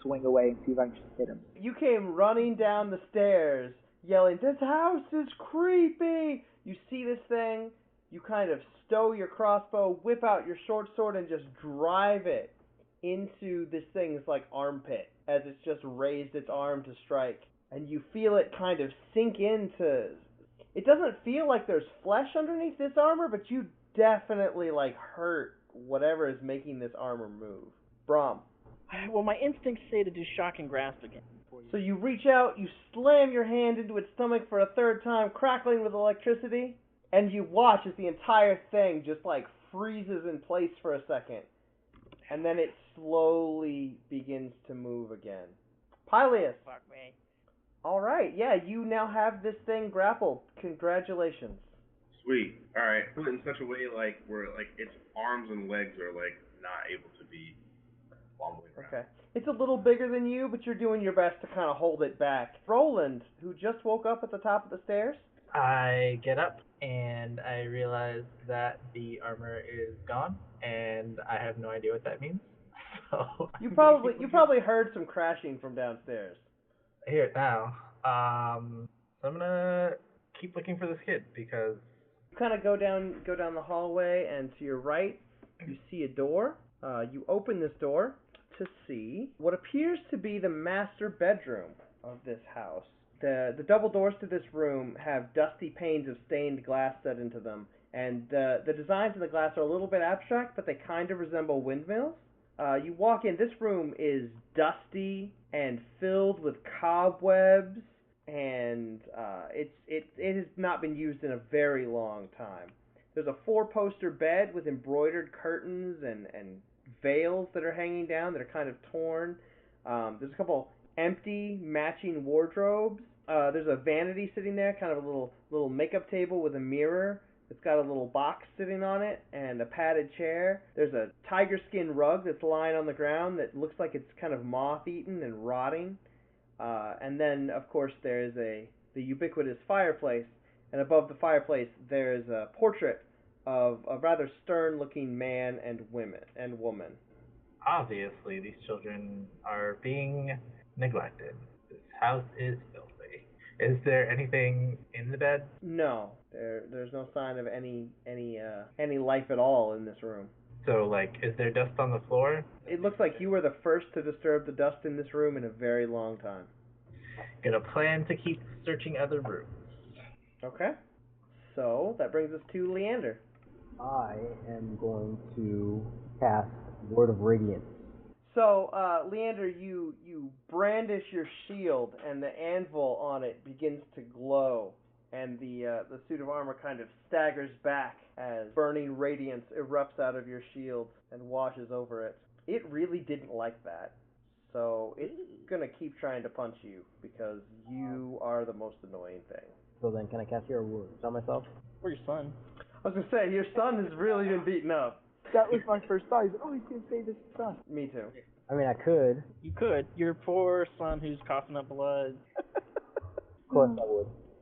swing away and see if I can just hit him. You came running down the stairs, yelling, "This house is creepy!" You see this thing. You kind of stow your crossbow, whip out your short sword, and just drive it into this thing's like armpit as it's just raised its arm to strike. And you feel it kind of sink into. It doesn't feel like there's flesh underneath this armor, but you definitely like hurt whatever is making this armor move. Brom. Well, my instincts say to do shock and grasp again. So you reach out, you slam your hand into its stomach for a third time, crackling with electricity, and you watch as the entire thing just like freezes in place for a second. And then it slowly begins to move again. Pylius. Fuck me. Alright, yeah, you now have this thing grappled. Congratulations. Sweet. Alright. Put it in such a way like where like its arms and legs are like not able to be wobbling around. Okay. It's a little bigger than you, but you're doing your best to kind of hold it back. Roland, who just woke up at the top of the stairs. I get up and I realize that the armor is gone, and I have no idea what that means. So You probably heard some crashing from downstairs. I hear it now. So I'm gonna keep looking for this kid because You kind of go down the hallway, and to your right, you see a door. You open this door to see what appears to be the master bedroom of this house. The double doors to this room have dusty panes of stained glass set into them, and the designs in the glass are a little bit abstract, but they kind of resemble windmills. You walk in, this room is dusty and filled with cobwebs, and it has not been used in a very long time. There's a 4-poster bed with embroidered curtains and veils that are hanging down that are kind of torn. There's a couple empty matching wardrobes. There's a vanity sitting there, kind of a little makeup table with a mirror. It's got a little box sitting on it and a padded chair. There's a tiger skin rug that's lying on the ground that looks like it's kind of moth-eaten and rotting. And then, of course, there's the ubiquitous fireplace. And above the fireplace, there's a portrait of a rather stern-looking man and woman. obviously these children are being neglected. This house is filthy. Is there anything in the bed? No, there's no sign of any life at all in this room. So, like, is there dust on the floor? It looks like you were the first to disturb the dust in this room in a very long time. Gonna plan to keep searching other rooms. Okay. So, that brings us to Leander. I am going to cast Word of Radiance. So, Leander, you brandish your shield, and the anvil on it begins to glow, and the suit of armor kind of staggers back as burning radiance erupts out of your shield and washes over it. It really didn't like that, so it's gonna keep trying to punch you because you are the most annoying thing. So then, can I cast Cure Wounds on myself? Or your son. I was gonna say, your son has really been beaten up. That was my first thought. He's like, oh, he's gonna save his son. Me too. I mean, I could. You could. Your poor son who's coughing up blood. Of course,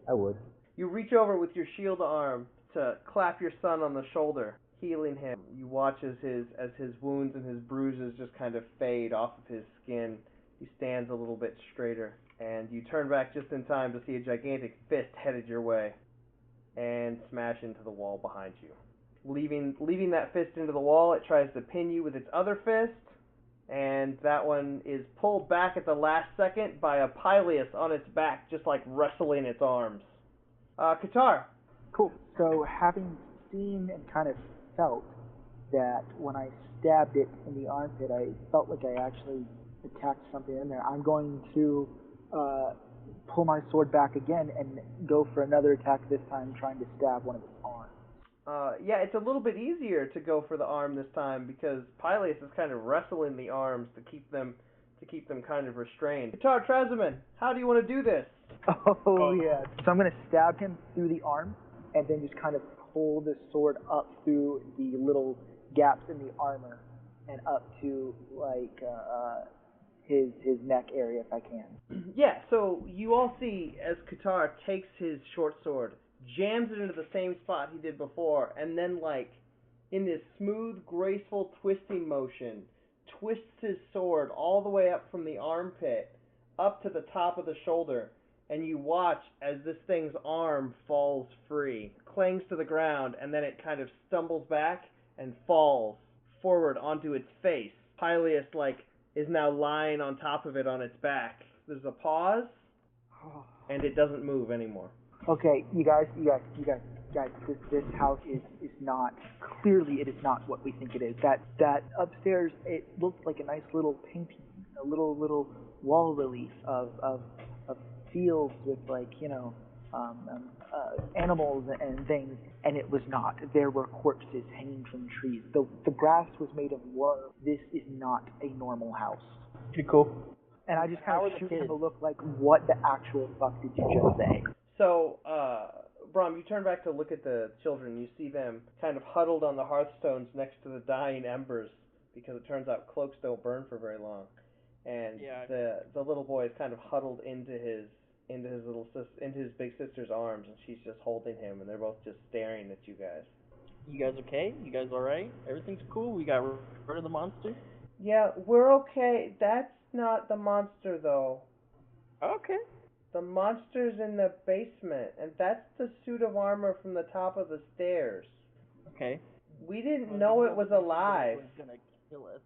I would. You reach over with your shield arm to clap your son on the shoulder, healing him. You watch as his wounds and his bruises just kind of fade off of his skin. He stands a little bit straighter, and you turn back just in time to see a gigantic fist headed your way and smash into the wall behind you. Leaving that fist into the wall, it tries to pin you with its other fist, and that one is pulled back at the last second by a Pylius on its back, just like wrestling its arms. Qatar. Cool. So having seen and kind of felt that when I stabbed it in the armpit, I felt like I actually attacked something in there. I'm going to pull my sword back again and go for another attack, this time trying to stab one of its arms. Yeah, it's a little bit easier to go for the arm this time because Pylius is kind of wrestling the arms to keep them kind of restrained. Qatar Trazaman, how do you want to do this? Oh, yeah. So I'm going to stab him through the arm and then just kind of pull the sword up through the little gaps in the armor and up to, like, his neck area if I can. Yeah, so you all see as Qatar takes his short sword, jams it into the same spot he did before, and then, like, in this smooth, graceful twisting motion, twists his sword all the way up from the armpit, up to the top of the shoulder, and you watch as this thing's arm falls free, clings to the ground, and then it kind of stumbles back and falls forward onto its face. Pylius, is now lying on top of it on its back. There's a pause, and it doesn't move anymore. Okay, you guys, this house is not, clearly it is not what we think it is. That upstairs, it looked like a nice little painting, a little wall relief of fields with animals and things, and it was not. There were corpses hanging from trees. The grass was made of worm. This is not a normal house. Pretty cool. And I just kind of shoot him a look like, what the actual fuck did you just say? So, Brom, you turn back to look at the children. You see them kind of huddled on the hearthstones next to the dying embers, because it turns out cloaks don't burn for very long. And the little boy is kind of huddled into his big sister's arms, and she's just holding him, and they're both just staring at you guys. You guys okay? You guys alright? Everything's cool? We got rid of the monster? Yeah, we're okay. That's not the monster, though. Okay. The monster's in the basement, and that's the suit of armor from the top of the stairs. Okay. We didn't know it was alive. It was gonna kill us.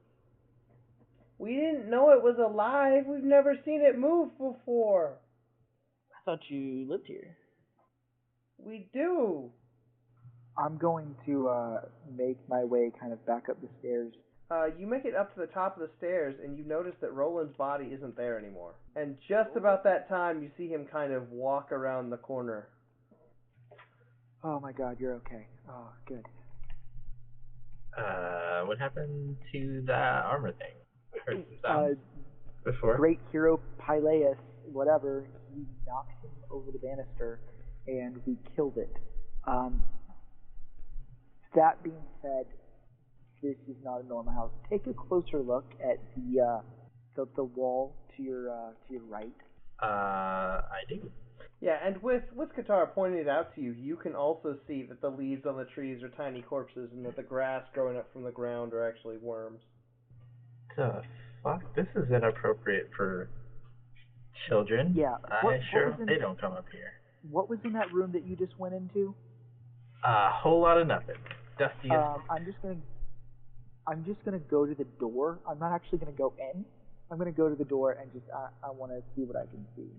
We didn't know it was alive. We've never seen it move before. I thought you lived here. We do. I'm going to make my way kind of back up the stairs. You make it up to the top of the stairs, and you notice that Roland's body isn't there anymore. And just about that time, you see him kind of walk around the corner. Oh my god, you're okay. Oh, good. What happened to that armor thing? I heard some sounds before. Great hero Pylius, whatever, he knocked him over the banister, and we killed it. That being said, this is not a normal house. Take a closer look at the wall to your right. I do. Yeah, and with Katara pointing it out to you, you can also see that the leaves on the trees are tiny corpses, and that the grass growing up from the ground are actually worms. The fuck? This is inappropriate for children. Yeah. I sure hope they don't come up here. What was in that room that you just went into? A whole lot of nothing. Dusty as I'm just gonna go to the door. I'm not actually gonna go in. I'm gonna go to the door and just I want to see what I can see.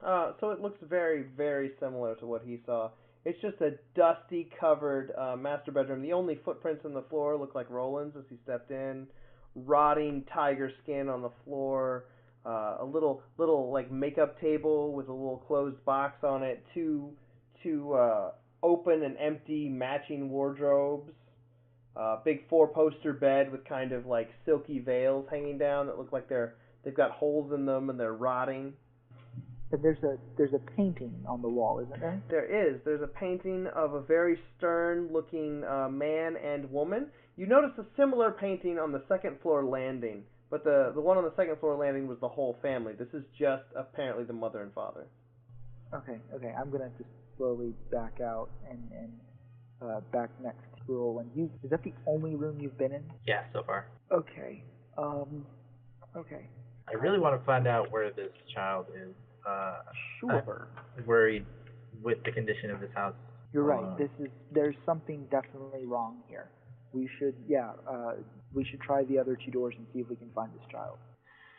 So it looks very, very similar to what he saw. It's just a dusty covered master bedroom. The only footprints on the floor look like Roland's as he stepped in. Rotting tiger skin on the floor. A little like makeup table with a little closed box on it. Two open and empty matching wardrobes. Big 4-poster bed with kind of like silky veils hanging down that look like they've got holes in them and they're rotting. But there's a painting on the wall, isn't there? There is. There's a painting of a very stern-looking man and woman. You notice a similar painting on the second floor landing, but the one on the second floor landing was the whole family. This is just apparently the mother and father. Okay. I'm gonna just slowly back out and back next to Roland. Is that the only room you've been in? Yeah, so far. Okay. Okay. I really want to find out where this child is. Sure. I'm worried with the condition of this house. You're right. There's something definitely wrong here. We should try the other two doors and see if we can find this child.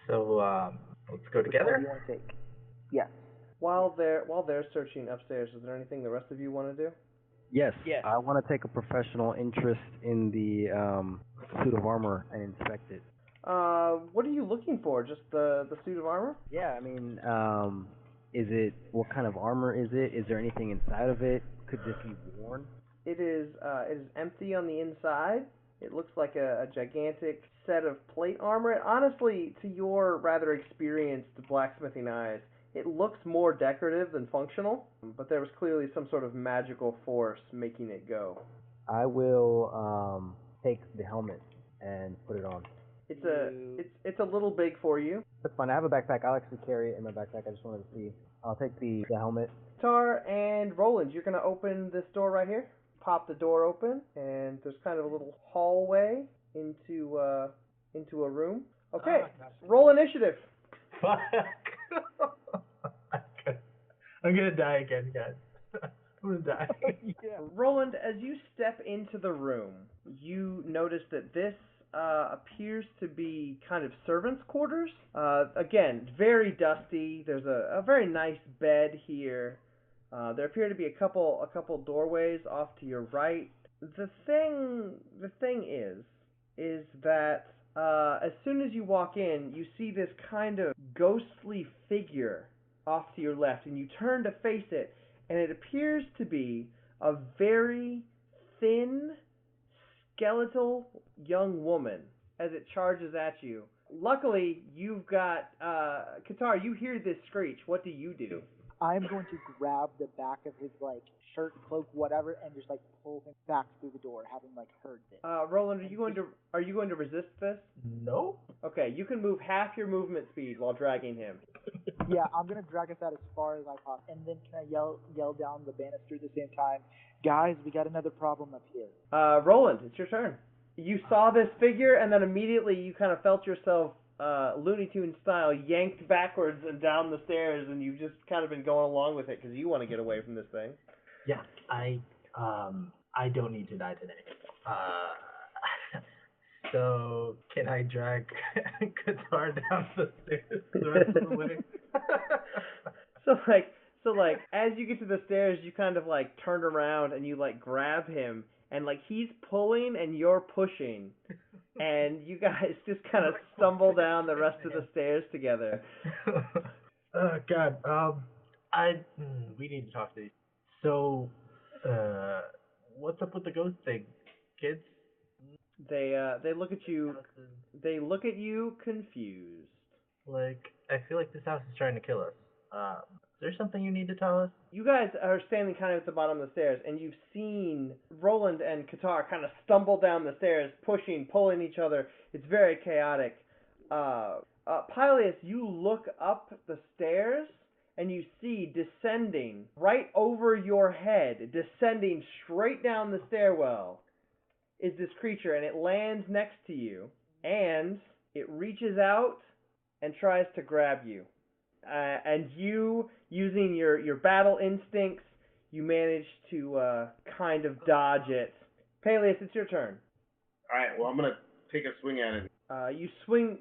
So let's go together. What do you want to take? Yes. While they're searching upstairs, is there anything the rest of you want to do? Yes. Yes. I want to take a professional interest in the suit of armor and inspect it. What are you looking for? Just the suit of armor? Yeah, I mean, what kind of armor is it? Is there anything inside of it? Could this be worn? It is empty on the inside. It looks like a gigantic set of plate armor. Honestly, to your rather experienced blacksmithing eyes, it looks more decorative than functional, but there was clearly some sort of magical force making it go. I will take the helmet and put it on. It's a little big for you. That's fine. I have a backpack. I'll actually carry it in my backpack. I just wanted to see. I'll take the helmet. Tar and Roland, you're gonna open this door right here. Pop the door open, and there's kind of a little hallway into a room. Okay, roll initiative. Fuck. I'm gonna die again, guys. I'm gonna die. Yeah. Roland, as you step into the room, you notice that this appears to be kind of servants' quarters. Again, very dusty. There's a very nice bed here. There appear to be a couple doorways off to your right. The thing is that as soon as you walk in, you see this kind of ghostly figure off to your left, and you turn to face it, and it appears to be a very thin, skeletal young woman as it charges at you. Luckily, you've got Qatar. You hear this screech. What do you do? I'm going to grab the back of his like shirt, cloak, whatever, and just like pull him back through the door, having like heard this. Roland, are you going to resist this? No. Okay, you can move half your movement speed while dragging him. Yeah, I'm gonna drag us out as far as I possibly, and then can I yell down the banister at the same time, guys, we got another problem up here. Roland, it's your turn. You saw this figure, and then immediately you kind of felt yourself Looney Tunes style yanked backwards and down the stairs, and you've just kind of been going along with it because you want to get away from this thing. Yeah, I don't need to die today. So can I drag Qatar down the stairs the rest of the way? So like as you get to the stairs, you kind of like turn around and you like grab him, and like he's pulling and you're pushing, and you guys just kind of stumble down the rest of the stairs together. Oh God. We need to talk to these. So, what's up with the ghost thing, kids? They look at you. They look at you confused. Like, I feel like this house is trying to kill us. Is there something you need to tell us? You guys are standing kind of at the bottom of the stairs, and you've seen Roland and Qatar kind of stumble down the stairs, pushing, pulling each other. It's very chaotic. Pylius, you look up the stairs, and you see descending right over your head, descending straight down the stairwell, is this creature, and it lands next to you, and it reaches out and tries to grab you. And you, using your battle instincts, you manage to kind of dodge it. Peleus, it's your turn. Alright, well, I'm gonna take a swing at it. You swing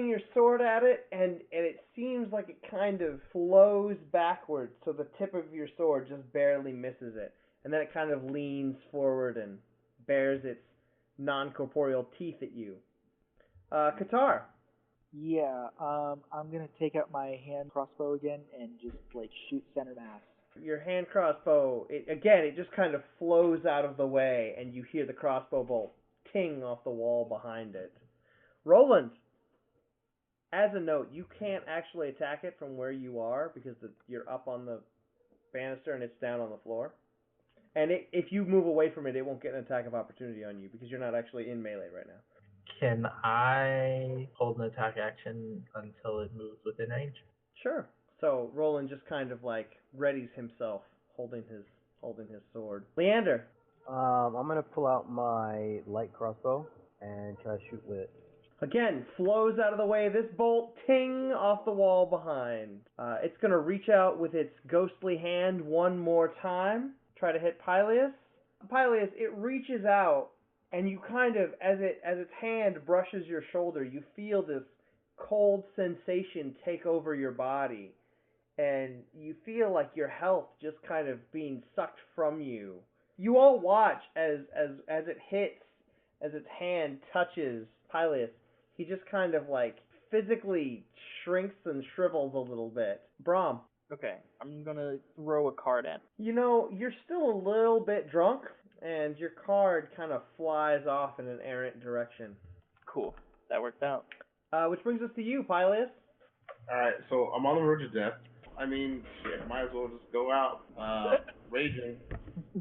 your sword at it, and it seems like it kind of flows backwards, so the tip of your sword just barely misses it. And then it kind of leans forward and bares its non-corporeal teeth at you. Qatar. Yeah, I'm gonna take out my hand crossbow again and just like shoot center mass. Your hand crossbow, it just kind of flows out of the way, and you hear the crossbow bolt ting off the wall behind it. Roland, as a note, you can't actually attack it from where you are because you're up on the banister and it's down on the floor. And if you move away from it, it won't get an attack of opportunity on you because you're not actually in melee right now. Can I hold an attack action until it moves within range? Sure. So Roland just kind of like readies himself, holding his sword. Leander. I'm gonna pull out my light crossbow and try to shoot with it. Again, flows out of the way. This bolt ting off the wall behind. It's gonna reach out with its ghostly hand one more time. Try to hit Pylius. Pylius, it reaches out, and you kind of, as its hand brushes your shoulder, you feel this cold sensation take over your body, and you feel like your health just kind of being sucked from you. You all watch as it hits, as its hand touches Pylius. He just kind of like physically shrinks and shrivels a little bit. Brahm. Okay, I'm gonna throw a card at. You know, you're still a little bit drunk, and your card kind of flies off in an errant direction. Cool, that worked out. Which brings us to you, Pylius. Alright, so I'm on the verge of death. I mean, shit, might as well just go out raging.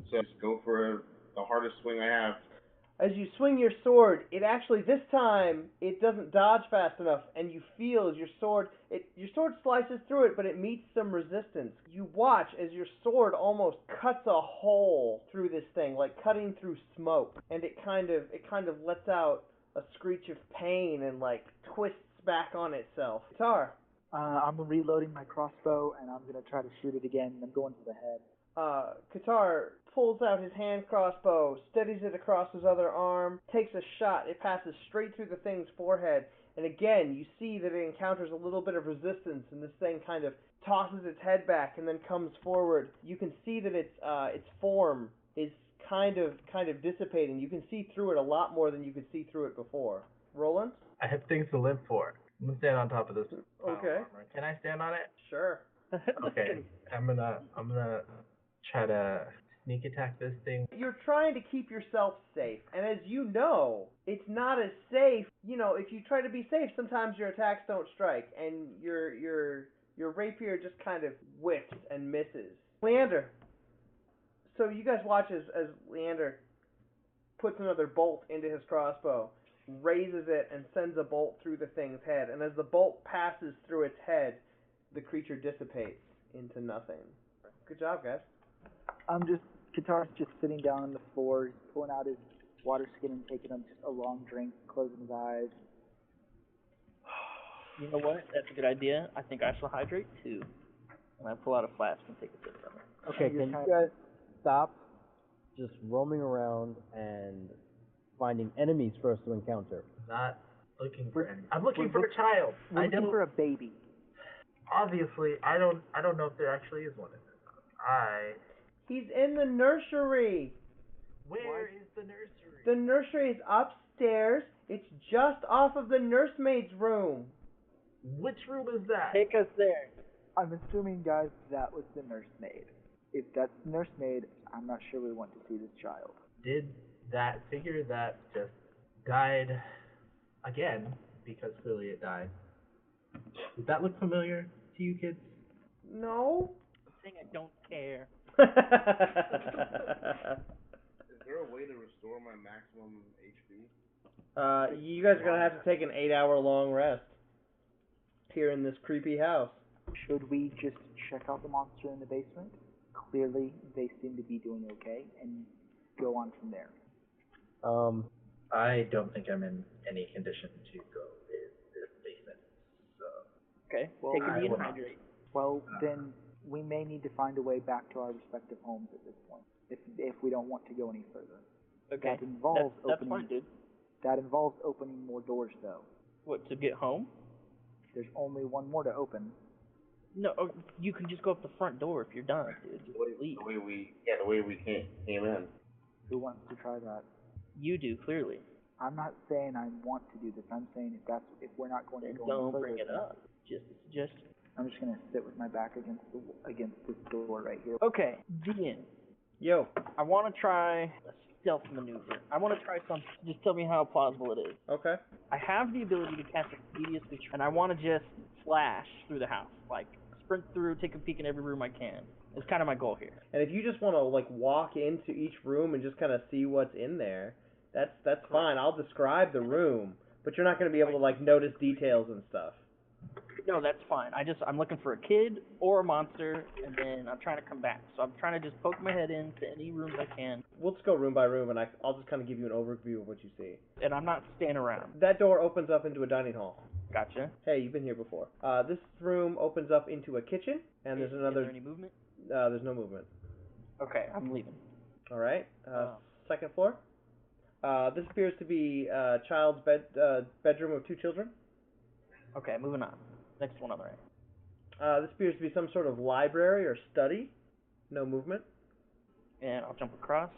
So just go for the hardest swing I have. As you swing your sword, it actually, this time, it doesn't dodge fast enough, and you feel as your sword slices through it, but it meets some resistance. You watch as your sword almost cuts a hole through this thing, like cutting through smoke, and it kind of lets out a screech of pain and like twists back on itself. Tar. I'm reloading my crossbow, and I'm gonna try to shoot it again. I'm going for the head. Qatar pulls out his hand crossbow, steadies it across his other arm, takes a shot. It passes straight through the thing's forehead, and again you see that it encounters a little bit of resistance, and this thing kind of tosses its head back and then comes forward. You can see that its form is kind of dissipating. You can see through it a lot more than you could see through it before. Roland? I have things to live for. I'm gonna stand on top of this pile of Okay. armor. Can I stand on it? Sure. Okay. I'm gonna try to sneak attack this thing. You're trying to keep yourself safe, and as you know, it's not as safe. You know, if you try to be safe, sometimes your attacks don't strike, and your rapier just kind of whiffs and misses. Leander. So you guys watch as Leander puts another bolt into his crossbow, raises it, and sends a bolt through the thing's head. And as the bolt passes through its head, the creature dissipates into nothing. Good job, guys. Qatar's just sitting down on the floor, he's pulling out his water skin and taking a long drink, closing his eyes. You know what? That's a good idea. I think I shall hydrate too. And I pull out a flask and take a sip from it. Okay, can you guys stop just roaming around and finding enemies for us to encounter? Not looking for any. I'm looking for a child. We're looking for a baby. Obviously, I don't know if there actually is one in this house. He's in the nursery. Where is the nursery? The nursery is upstairs. It's just off of the nursemaid's room. Which room is that? Take us there. I'm assuming, guys, that was the nursemaid. If that's the nursemaid, I'm not sure we want to see this child. Did that figure that just died again, because clearly it died, does that look familiar to you kids? No. I'm saying I don't care. Is there a way to restore my maximum HP? You guys are gonna have to take an 8-hour long rest here in this creepy house. Should we just check out the monster in the basement? Clearly, they seem to be doing okay, and go on from there. I don't think I'm in any condition to go in this basement, so... Okay, well, Take I it will easy. hydrate. Well, then we may need to find a way back to our respective homes at this point, if we don't want to go any further. Okay, That involves that's opening. fine, dude. That involves opening more doors, though. What, to get home? There's only one more to open. No, you can just go up the front door if you're done, dude. Just leave. The way we came in. Who wants to try that? You do, clearly. I'm not saying I want to do this. I'm saying if we're not going to Then go any don't further, bring it up. Just a suggestion. I'm just gonna sit with my back against this door right here. Okay, Dean. Yo. I want to try a stealth maneuver. I want to try something. Just tell me how plausible it is. Okay. I have the ability to cast a Devious Control, and I want to just flash through the house. Like, sprint through, take a peek in every room I can. It's kind of my goal here. And if you just want to like walk into each room and just kind of see what's in there, that's fine. I'll describe the room, but you're not going to be able to like notice details and stuff. No, that's fine. I'm looking for a kid or a monster, and then I'm trying to come back. So I'm trying to just poke my head into any rooms I can, We'll just go room by room, and I'll just kind of give you an overview of what you see. and I'm not staying around. That door opens up into a dining hall. Gotcha. Hey, you've been here before. This room opens up into a kitchen, and there's Is another. there any movement? There's no movement. Okay, I'm leaving. All right. Oh. Second floor. This appears to be a child's bedroom of 2 children. Okay, moving on. Next one on the right. This appears to be some sort of library or study. No movement. And I'll jump across.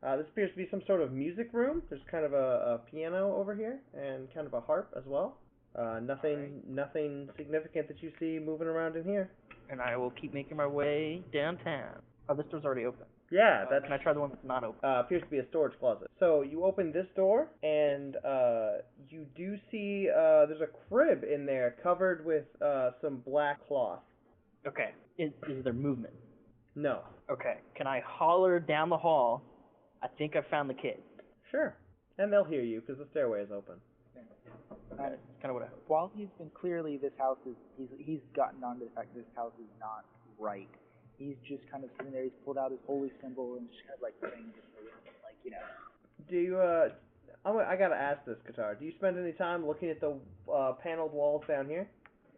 This appears to be some sort of music room. There's kind of a piano over here and kind of a harp as well. Nothing significant that you see moving around in here. And I will keep making my way downtown. Oh, this door's already open. Yeah, that's Can I try the one that's not open? appears to be a storage closet. So you open this door, and you do see there's a crib in there covered with some black cloth. Okay. Is there movement? No. Okay. Can I holler down the hall? I think I found the kid. Sure. And they'll hear you because the stairway is open. Okay. That's kind of what I hope. While he's been clearly this house is he's gotten onto the fact that this house is not right. He's just kind of sitting there. He's pulled out his holy symbol and just kind of like praying, like Do you I gotta ask this, Qatar. Do you spend any time looking at the paneled walls down here?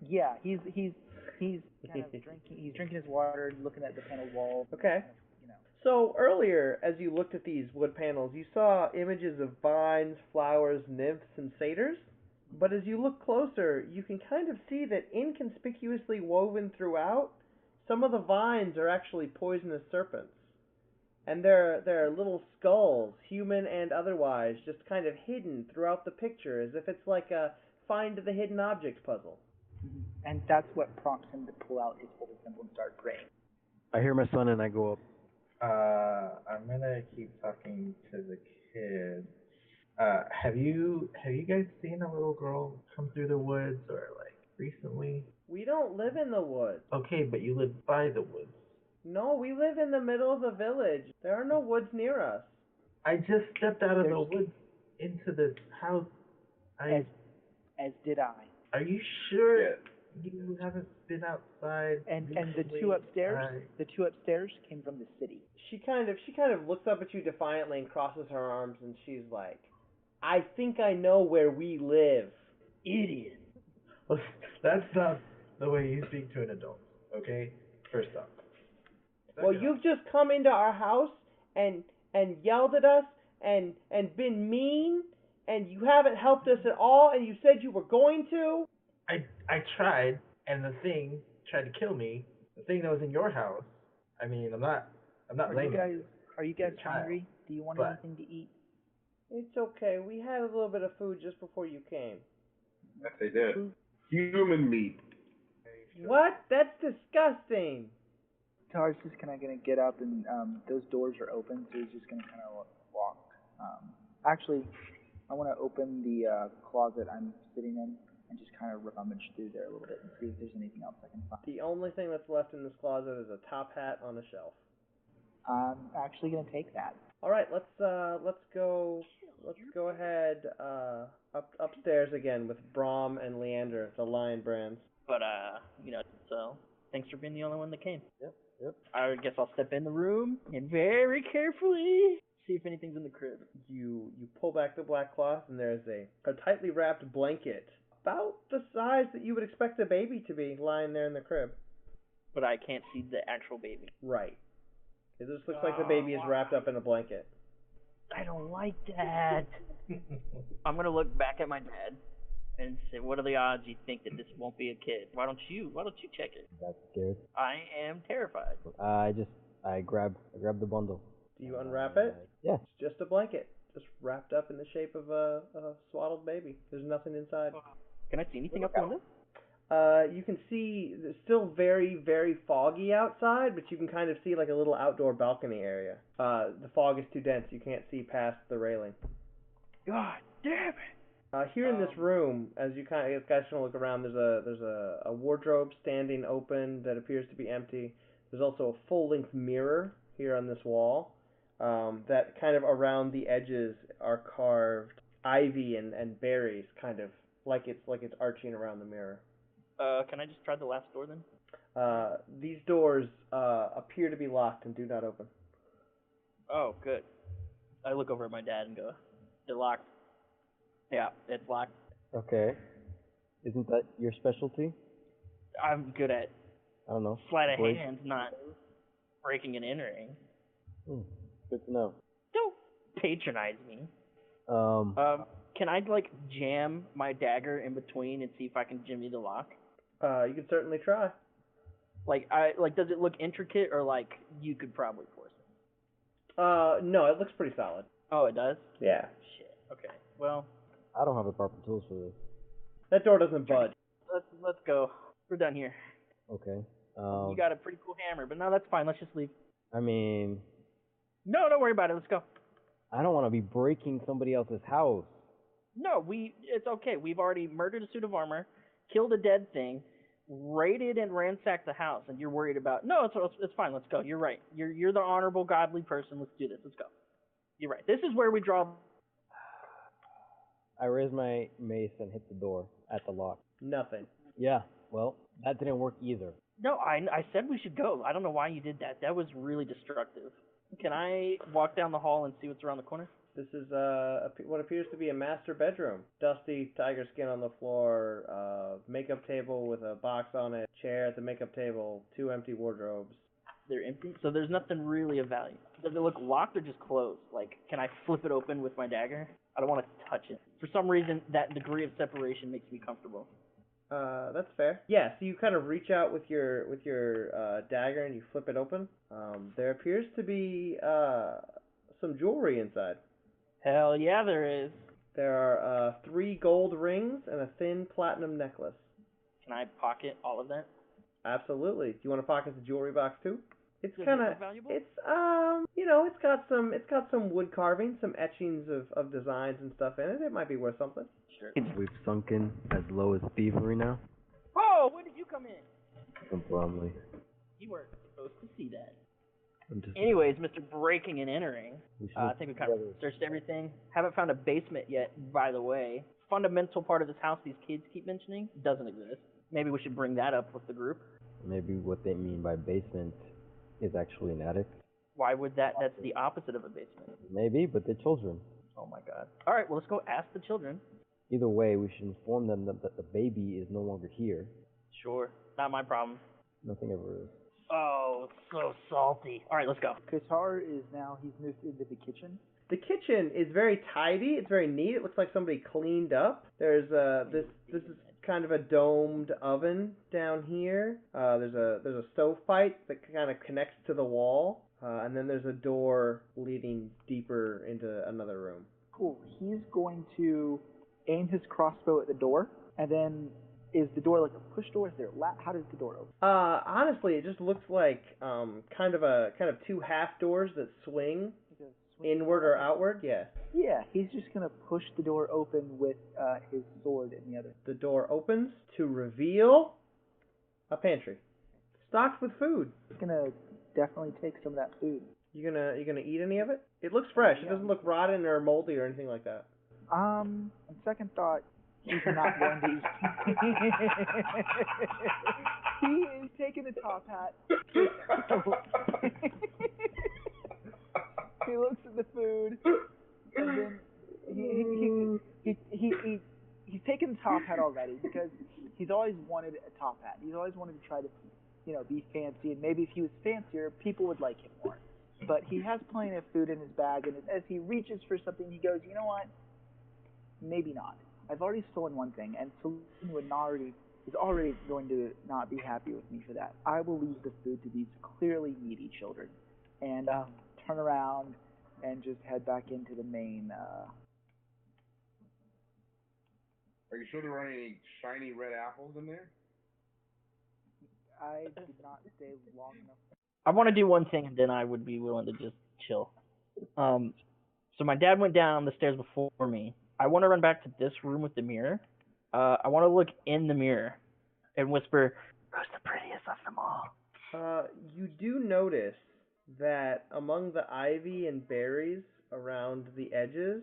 Yeah, he's kind of drinking. He's drinking his water, looking at the paneled wall. Okay. Kind of, you know. So earlier, as you looked at these wood panels, you saw images of vines, flowers, nymphs, and satyrs. But as you look closer, you can kind of see that inconspicuously woven throughout, some of the vines are actually poisonous serpents. And there are little skulls, human and otherwise, just kind of hidden throughout the picture, as if it's like a find the hidden objects puzzle. And that's what prompts him to pull out his holy symbol and start praying. I hear my son and I go up. I'm gonna keep talking to the kids. Have you guys seen a little girl come through the woods or like recently? We don't live in the woods. Okay, but you live by the woods. No, we live in the middle of the village. There are no woods near us. I just stepped out of the There's- woods into this house. As did I. Are you sure Yeah. you haven't been outside? And the recently? two upstairs came from the city. She kind of looks up at you defiantly and crosses her arms, and she's like, I think I know where we live. Idiot. Well, that's not the way you speak to an adult. Okay, first off. Well, Second you've just come into our house and yelled at us and been mean, and you haven't helped us at all, and you said you were going to. I tried, and the thing tried to kill me. The thing that was in your house. I mean, I'm not Are you blaming guys Your child, hungry? Do you want but- anything to eat? It's okay. We had a little bit of food just before you came. Yes, they did. Human meat. What? That's disgusting. Tar's just kind of gonna get up and those doors are open, so he's just gonna kind of walk. Actually, I want to open the closet I'm sitting in and just kind of rummage through there a little bit and see if there's anything else I can find. The only thing that's left in this closet is a top hat on a shelf. I'm actually gonna take that. All right, let's go ahead upstairs again with Brom and Leander, the Lion Brands. But so thanks for being the only one that came. Yep. I guess I'll step in the room and very carefully see if anything's in the crib. You pull back the black cloth and there's a tightly wrapped blanket about the size that you would expect a baby to be lying there in the crib. But I can't see the actual baby. Right. It just looks like the baby is wrapped up in a blanket. I don't like that. I'm gonna look back at my dad and say, what are the odds you think that this won't be a kid? Why don't you check it? That's scared. I am terrified. I grab the bundle. Do you unwrap it? Yeah. It's just a blanket, just wrapped up in the shape of a swaddled baby. There's nothing inside. Can I see anything out the window? You can see it's still very, very foggy outside, but you can kind of see like a little outdoor balcony area. The fog is too dense; you can't see past the railing. God damn it! Here in this room, as you guys kind of look around, there's a wardrobe standing open that appears to be empty. There's also a full-length mirror here on this wall. That kind of around the edges are carved ivy and berries, kind of like it's arching around the mirror. Can I just try the last door then? These doors appear to be locked and do not open. Oh, good. I look over at my dad and go, they're locked. Yeah, it's locked. Okay. Isn't that your specialty? I'm good at I don't know. sleight of Break- hand, not breaking and entering. Good to know. Don't patronize me. Can I like jam my dagger in between and see if I can jimmy the lock? You can certainly try. Does it look intricate or like you could probably force it? No, it looks pretty solid. Oh, it does? Yeah. Shit. Okay. Well, I don't have the proper tools for this. That door doesn't budge. let's go. We're done here. Okay. You got a pretty cool hammer, but no, that's fine. Let's just leave. I mean, No, don't worry about it. Let's go. I don't want to be breaking somebody else's house. No, it's okay. We've already murdered a suit of armor, killed a dead thing, raided and ransacked the house, and you're worried about. No, it's fine. Let's go. You're right. You're the honorable, godly person. Let's do this. Let's go. You're right. This is where we draw. I raise my mace and hit the door at the lock. Nothing. Yeah, well, that didn't work either. No, I said we should go. I don't know why you did that. That was really destructive. Can I walk down the hall and see what's around the corner? This is what appears to be a master bedroom. Dusty tiger skin on the floor, makeup table with a box on it, chair at the makeup table, 2 empty wardrobes. They're empty, so there's nothing really of value. Does it look locked or just closed? Like, can I flip it open with my dagger? I don't want to touch it. For some reason, that degree of separation makes me comfortable. That's fair. Yeah, so you kind of reach out with your dagger and you flip it open. There appears to be some jewelry inside. Hell yeah, there is. There are 3 gold rings and a thin platinum necklace. Can I pocket all of that? Absolutely. Do you want to pocket the jewelry box too? It's Does it kind of look valuable? it's got some wood carving, some etchings of designs and stuff in it. It might be worth something. Sure. We've sunken as low as thievery now. Oh, when did you come in? Probably. You weren't supposed to see that. I'm just. Anyways, Mr. Breaking and Entering. We should I think we kind of searched everything. Haven't found a basement yet, by the way. Fundamental part of this house these kids keep mentioning doesn't exist. Maybe we should bring that up with the group. Maybe what they mean by basement is actually an attic. Why would that? That's the opposite of a basement. Maybe, but they're children. Oh my god. All right, well, let's go ask the children. Either way, we should inform them that the baby is no longer here. Sure. Not my problem. Nothing ever is. Oh, so salty. All right, let's go. Qatar is now, he's moved into the kitchen. The kitchen is very tidy. It's very neat. It looks like somebody cleaned up. There's this is kind of a domed oven down here. There's a stovepipe that kind of connects to the wall, and then there's a door leading deeper into another room. Cool. He's going to aim his crossbow at the door, and then is the door like a push door? Is there how does the door open? Honestly, it just looks like kind of 2 half doors that swing inward or outward. Yeah. Yeah, he's just gonna push the door open with his sword in the other. The door opens to reveal a pantry stocked with food. He's gonna definitely take some of that food. You gonna eat any of it? It looks fresh. It doesn't look rotten or moldy or anything like that. On second thought, he's not going to eat. He is taking the top hat. He looks at the food, and then he's taken the top hat already because he's always wanted a top hat. He's always wanted to try to, be fancy, and maybe if he was fancier, people would like him more. But he has plenty of food in his bag, and as he reaches for something, he goes, you know what? Maybe not. I've already stolen one thing, and Celine is already going to not be happy with me for that. I will leave the food to these clearly needy children, and turn around and just head back into the main. Are you sure there aren't any shiny red apples in there? I did not stay long enough. I want to do one thing, and then I would be willing to just chill. So my dad went down the stairs before me. I want to run back to this room with the mirror. I want to look in the mirror and whisper, "Who's the prettiest of them all?" You do notice that among the ivy and berries around the edges,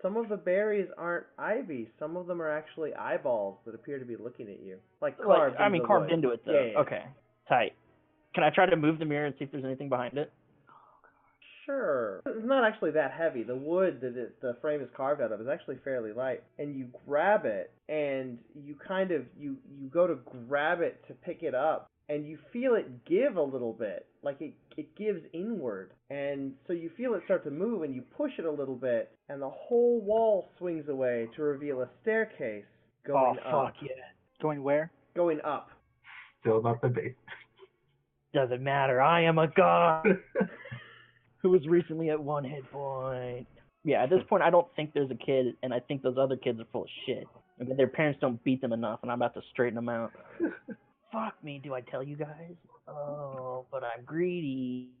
some of the berries aren't ivy. Some of them are actually eyeballs that appear to be looking at you, like carved. Carved into it though. Yeah. Okay, tight. Can I try to move the mirror and see if there's anything behind it? Sure. It's not actually that heavy. The wood that the frame is carved out of is actually fairly light. And you grab it, and you kind of you go to grab it to pick it up, and you feel it give a little bit, like it gives inward. And so you feel it start to move, and you push it a little bit, and the whole wall swings away to reveal a staircase going up. Oh, fuck yeah. Going where? Going up. Still not the base. Doesn't matter. I am a god who was recently at 1 hit point. Yeah, at this point, I don't think there's a kid, and I think those other kids are full of shit. I mean, their parents don't beat them enough, and I'm about to straighten them out. Fuck me, do I tell you guys? Oh, but I'm greedy.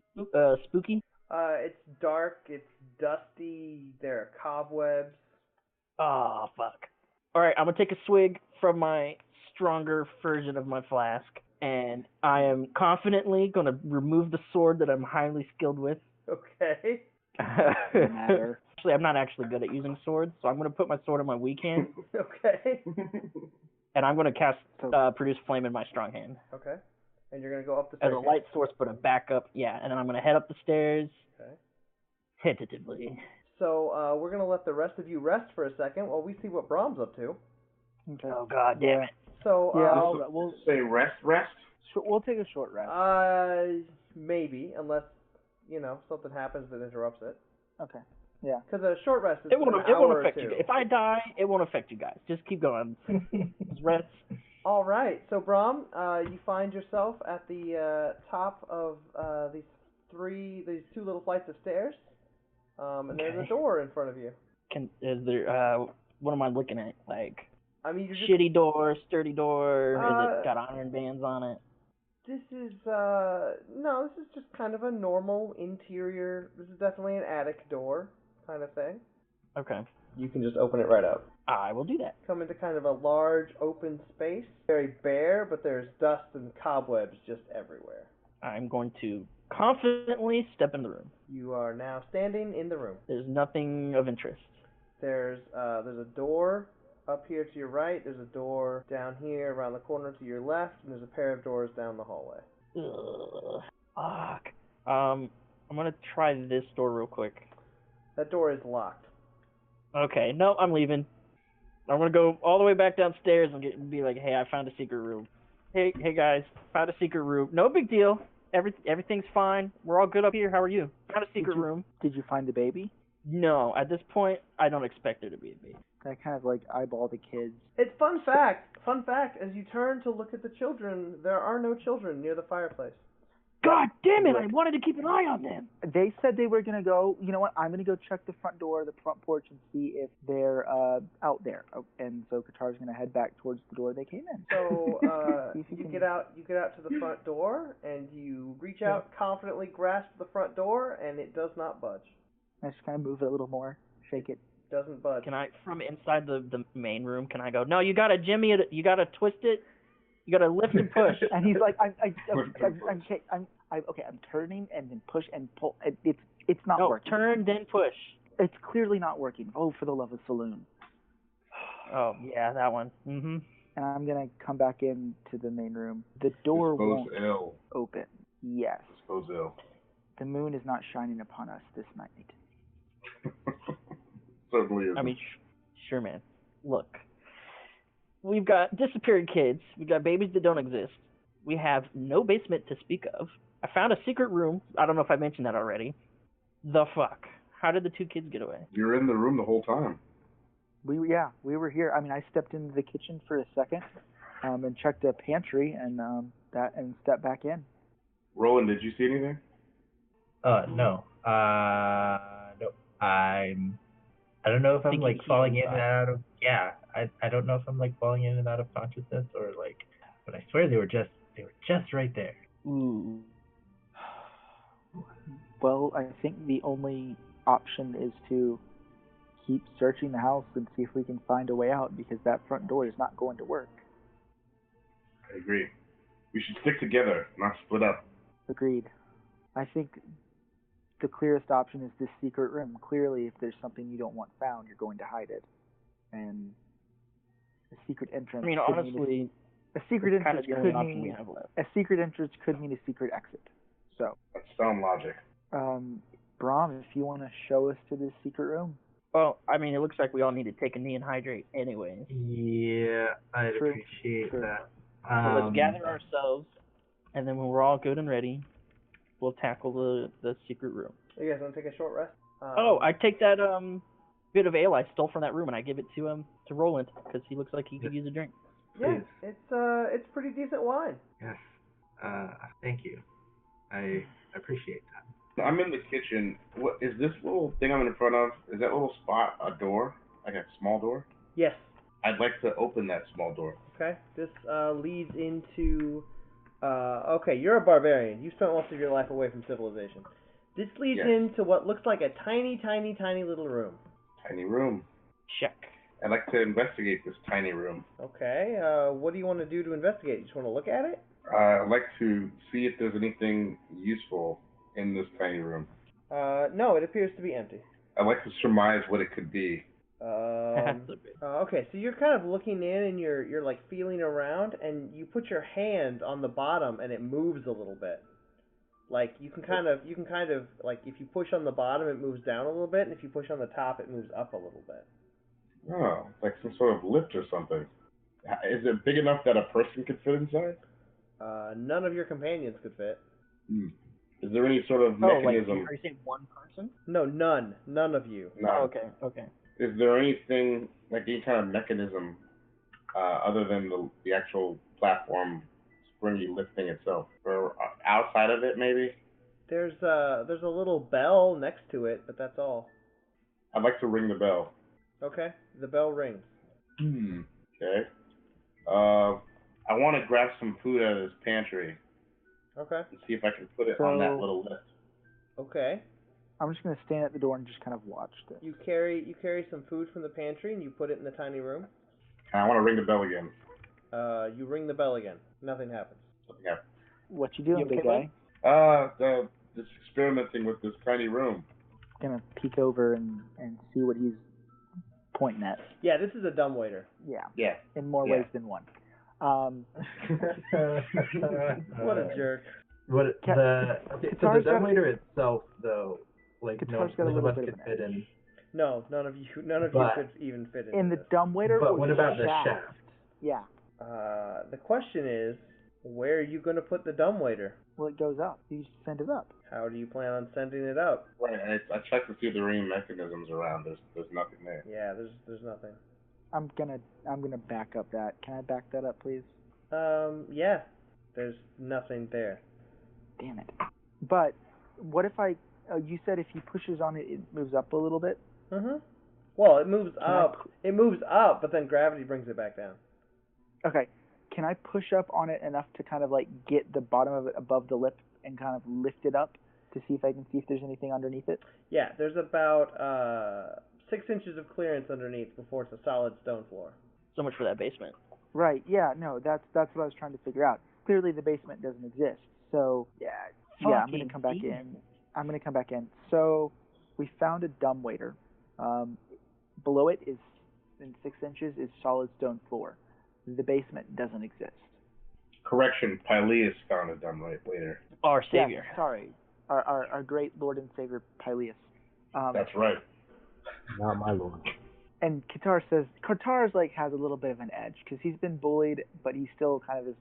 Spooky? It's dark, it's dusty, there are cobwebs. Oh, fuck. Alright, I'm gonna take a swig from my stronger version of my flask, and I am confidently gonna remove the sword that I'm highly skilled with. Okay. Matter. Actually, I'm not actually good at using swords, so I'm gonna put my sword in my weak hand, Okay. and I'm gonna cast Produce Flame in my strong hand. Okay. And you're gonna go up the As stairs. a light source, but a backup, yeah, and then I'm gonna head up the stairs, Okay. tentatively. So we're gonna let the rest of you rest for a second while we see what Brahm's up to. Okay. Oh god damn it. So Yeah, we'll Say rest. we'll take a short rest. maybe, unless something happens that interrupts it. Okay. Yeah. Because a short rest is It won't an hour affect or you. two. If I die, it won't affect you guys. Just keep going. Just rest. All right. So Brahm, you find yourself at the top of these two little flights of stairs, and there's a Okay. door in front of you. Is there? What am I looking at? Like I mean, you're just shitty door, sturdy door. Is it got Uh, iron bands on it? This is no, this is just kind of a normal interior. This is definitely an attic door kind of thing. Okay. You can just open it right up. I will do that. Come into kind of a large open space, very bare, but there's dust and cobwebs just everywhere. I'm going to confidently step in the room. You are now standing in the room. There's nothing of interest. There's a door up here to your right. There's a door down here around the corner to your left, and there's a pair of doors down the hallway. Ugh. Fuck. I'm gonna try this door real quick. That door is locked. Okay, no, I'm leaving. I'm gonna go all the way back downstairs and be like, hey, I found a secret room. Hey guys, found a secret room. No big deal. Everything's fine. We're all good up here. How are you? Found a secret room. Did you find the baby? No, at this point, I don't expect there to be a baby. I kind of like eyeball the kids. It's fun fact, as you turn to look at the children, there are no children near the fireplace. God damn it! I wanted to keep an eye on them. They said they were gonna go. You know what? I'm gonna go check the front door, the front porch, and see if they're out there. And so Qatar's gonna head back towards the door they came in. So you get out to the front door, and you reach out, confidently grasp the front door, and it does not budge. I just kind of move it a little more, shake it. Doesn't budge. Can I, from inside the main room, can I go, no, you gotta jimmy it, you gotta twist it, you gotta lift and push. And he's like, I'm turning and then push and pull. It's not working. Turn, then push. It's clearly not working. Oh, for the love of saloon. Oh, yeah, that one. Mm-hmm. And I'm gonna come back into the main room. The door won't open. Yes. Dispose ill. The moon is not shining upon us this night. Certainly isn't. I mean, sure, man. Look, we've got disappearing kids. We've got babies that don't exist. We have no basement to speak of. I found a secret room. I don't know if I mentioned that already. The fuck? How did the two kids get away? You're in the room the whole time. We were here. I mean, I stepped into the kitchen for a second, and checked a pantry, and stepped back in. Roland, did you see anything? No. No. I don't know if I'm like falling in and out of. Yeah. I don't know if I'm like falling in and out of consciousness or like. But I swear they were just right there. Ooh. Well, I think the only option is to keep searching the house and see if we can find a way out, because that front door is not going to work. I agree. We should stick together, not split up. Agreed. I think the clearest option is this secret room. Clearly, if there's something you don't want found, you're going to hide it. And a secret entrance. I mean, honestly, a secret entrance kind of the only could option we mean have left. a secret entrance could mean a secret exit. So, That's sound logic. Brahm, if you want to show us to this secret room. Well, I mean, it looks like we all need to take a knee and hydrate anyways. Yeah, I'd True. appreciate that. So let's gather ourselves, and then when we're all good and ready, we'll tackle the secret room. You guys want to take a short rest? I take that bit of ale I stole from that room and I give it to Roland because he looks like he could use a drink. Yeah, it's pretty decent wine. Yes. Thank you. I appreciate that. I'm in the kitchen. What is this little thing I'm in front of? Is that little spot a door? Like a small door? Yes. I'd like to open that small door. Okay. This leads into. Okay, you're a barbarian. You spent most of your life away from civilization. This leads into what looks like a tiny, tiny, tiny little room. Tiny room. Check. I'd like to investigate this tiny room. Okay. What do you want to do to investigate? You just want to look at it? I'd like to see if there's anything useful in this tiny room. No, it appears to be empty. I'd like to surmise what it could be. Okay, so you're kind of looking in and you're like feeling around, and you put your hand on the bottom and it moves a little bit. Like you can kind of like if you push on the bottom, it moves down a little bit, and if you push on the top, it moves up a little bit. Oh, like some sort of lift or something. Is it big enough that a person could fit inside? None of your companions could fit. Hmm. Is there any sort of Oh, like, mechanism? are you saying one person? No, none of you. No. Oh, okay. Is there anything like any kind of mechanism other than the actual platform springy lifting itself, or outside of it maybe? There's a little bell next to it, but that's all. I'd like to ring the bell. Okay, the bell rings. Okay. I want to grab some food out of this pantry Okay. and see if I can put it on that little lift. Okay. I'm just gonna stand at the door and just kind of watch this. You carry some food from the pantry and you put it in the tiny room. I want to ring the bell again. You ring the bell again. Nothing happens. Something happens. What you doing, You okay, big guy? Just experimenting with this tiny room. Gonna peek over and see what he's pointing at. Yeah, this is a dumbwaiter. Yeah. Yeah. In more ways than one. What a jerk. So the dumbwaiter itself, though, like Guitar's got a none of little us bit could of an fit edge. in. No, none of you But- could even fit in. In the dumbwaiter But or what the about the shaft? shaft? Yeah. The question is, where are you going to put the dumbwaiter? Well, it goes up. You just send it up. How do you plan on sending it up? Right. I checked to see if there were any mechanisms around. There's nothing there. Yeah, there's nothing. I'm gonna back up that. Can I back that up, please? Yeah. There's nothing there. Damn it. But what if I? You said if he pushes on it, it moves up a little bit. Well, it moves Can I up. It moves up, but then gravity brings it back down. Okay. Can I push up on it enough to kind of like get the bottom of it above the lip and kind of lift it up to see if I can see if there's anything underneath it? Yeah, there's about 6 inches of clearance underneath before it's a solid stone floor. So much for that basement. Right. Yeah. No. That's what I was trying to figure out. Clearly, the basement doesn't exist. So yeah. I'm gonna come back in. So we found a dumbwaiter. Below it is in 6 inches is solid stone floor. The basement doesn't exist. Correction, Pyleus found a dumbwaiter. Our savior. Yes, sorry. Our great Lord and Savior Pyleus. That's right. Not my lord. And Qatar's like has a little bit of an edge because he's been bullied, but he still kind of is.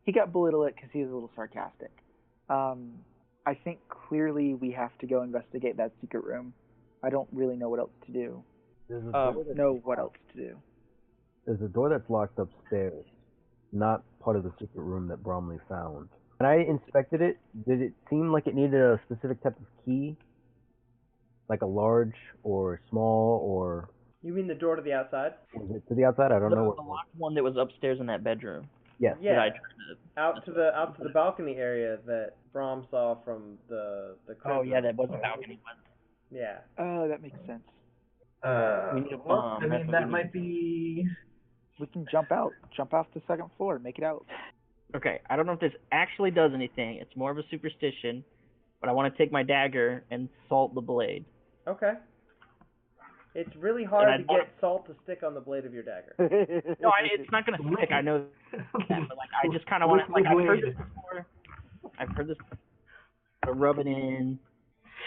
He got bullied a little because he was a little sarcastic. I think clearly we have to go investigate that secret room. I don't really know what else to do. There's a door that's locked upstairs, not part of the secret room that Bromley found. When I inspected it, did it seem like it needed a specific type of key? Like a large or small or... You mean the door to the outside? Was it to the outside? I don't know. The locked one that was upstairs in that bedroom. Yes. Yeah. That I tried Out to the balcony area that Brom saw from the crib. Oh yeah, that was a balcony one. Yeah. Oh, that makes sense. We need a bomb. I mean, that might be... We can jump off the second floor, make it out. Okay, I don't know if this actually does anything. It's more of a superstition, but I want to take my dagger and salt the blade. Okay. It's really hard to get salt to stick on the blade of your dagger. No, it's not gonna stick. I know that, but like I just kind of want to. Like I've heard this before. I've heard this. Rub it in,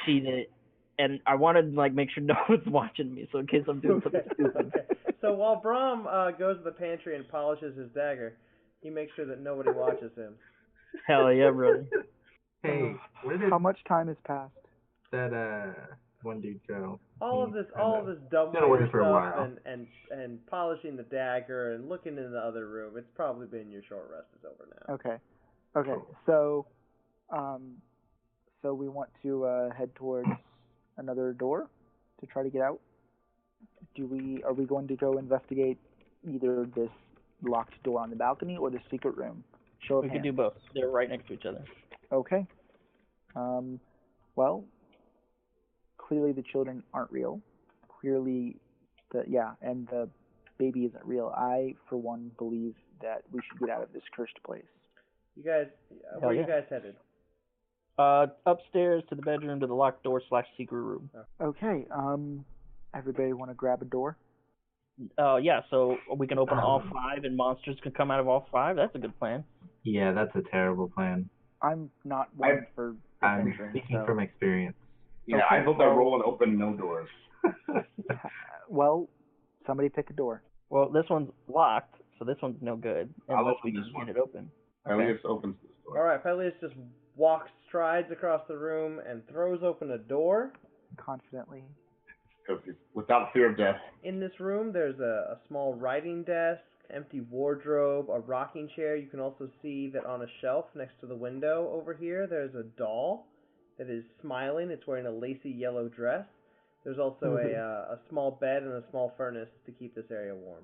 sheathe it, and I wanted to like make sure no one's watching me, so in case I'm doing something stupid. Okay. So while Brom goes to the pantry and polishes his dagger, he makes sure that nobody watches him. Hell yeah, brother. Hey, where did How much time has passed? that one dude go? All of this dumb been away for a stuff while. and polishing the dagger and looking in the other room. It's probably been your short rest is over now. Okay. Cool. So we want to head towards another door to try to get out. Are we going to go investigate either this locked door on the balcony or the secret room? Show of We hands. could do both. They're right next to each other. Okay. Well, clearly the children aren't real. Clearly, and the baby isn't real. I, for one, believe that we should get out of this cursed place. You guys, where are you guys headed? Upstairs to the bedroom to the locked door / secret room. Okay. Everybody want to grab a door? Yeah, so we can open all 5 and monsters can come out of all 5. That's a good plan. Yeah, that's a terrible plan. I'm not one for I'm adventuring. speaking So. from experience. Yeah, Okay, I hope I roll and open no doors. Well, somebody pick a door. Well, this one's locked, so this one's no good I'll unless open we this can one. get it open. Elias opens this door. Alright, Peleus just walks, strides across the room, and throws open a door. Confidently. Because he's without fear of death. In this room, there's a small writing desk, empty wardrobe, a rocking chair. You can also see that on a shelf next to the window over here, there's a doll that is smiling. It's wearing a lacy yellow dress. There's also a small bed and a small furnace to keep this area warm.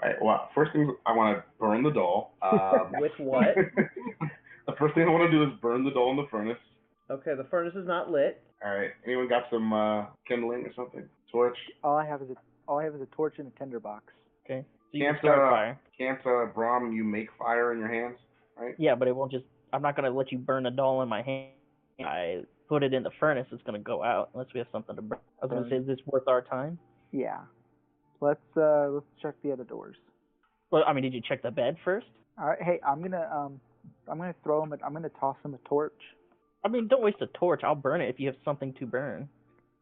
Alright, well, first thing I want to burn the doll. With what? The first thing I want to do is burn the doll in the furnace. Okay, the furnace is not lit. Alright, anyone got some kindling or something? Torch? All I have is a torch and a tinderbox. Okay. So you can Can't, start fire. Can't, Brahm, you make fire in your hands, right? Yeah, but it won't just. I'm not gonna let you burn a doll in my hand. I put it in the furnace. It's gonna go out unless we have something to burn. I was gonna say, is this worth our time? Yeah. Let's check the other doors. Well, I mean, did you check the bed first? All right. Hey, I'm gonna throw him. I'm gonna toss him a torch. I mean, don't waste a torch. I'll burn it if you have something to burn.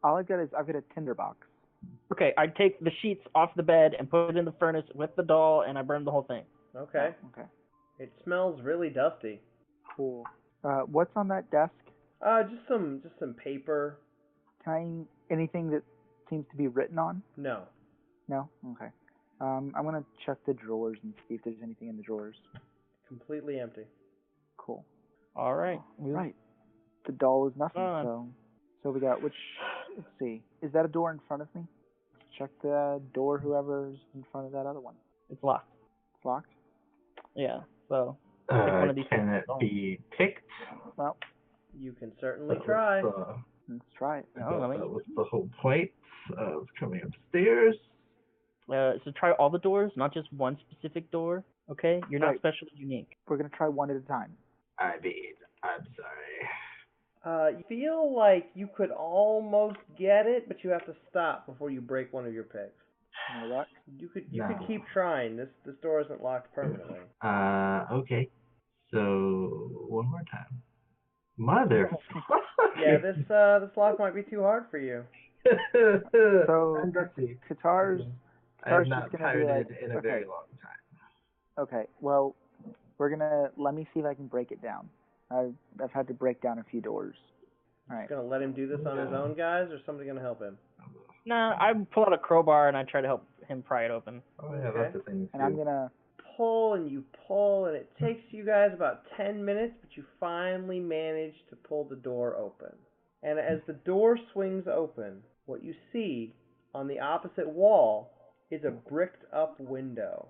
All I've got a tinderbox. Okay, I take the sheets off the bed and put it in the furnace with the doll, and I burn the whole thing. Okay. Okay. It smells really dusty. Cool. What's on that desk? Just some paper. Anything that seems to be written on? No. No? Okay. I'm gonna check the drawers and see if there's anything in the drawers. Completely empty. Cool. All right. Right. The doll is nothing, Fun. so we got let's see. Is that a door in front of me? Check the door, whoever's in front of that other one. It's locked. It's locked? Yeah. So pick one of these Can things. it be picked? Well, You can certainly That try. was, let's try it. I No, thought I mean- that was the whole point of coming upstairs. So try all the doors, not just one specific door. Okay, you're not Right. special, unique. We're gonna try one at a time. I mean, I'm sorry. You feel like you could almost get it, but you have to stop before you break one of your picks. No luck. You could No. keep trying. This door isn't locked permanently. Okay. So, one more time. Mother. Yeah, this lock might be too hard for you. So, I'm dusty. Qatar's I have just not gonna be pirated like, in a okay. very long time. Okay. Well, let me see if I can break it down. I've had to break down a few doors. All right. Gonna let him do this on his own, guys, or somebody gonna help him? Nah, I pull out a crowbar and I try to help him pry it open. Oh yeah, Okay. that's the thing. And I'm gonna. Pull and you pull, and it takes you guys about 10 minutes, but you finally manage to pull the door open. And as the door swings open, what you see on the opposite wall is a bricked up window.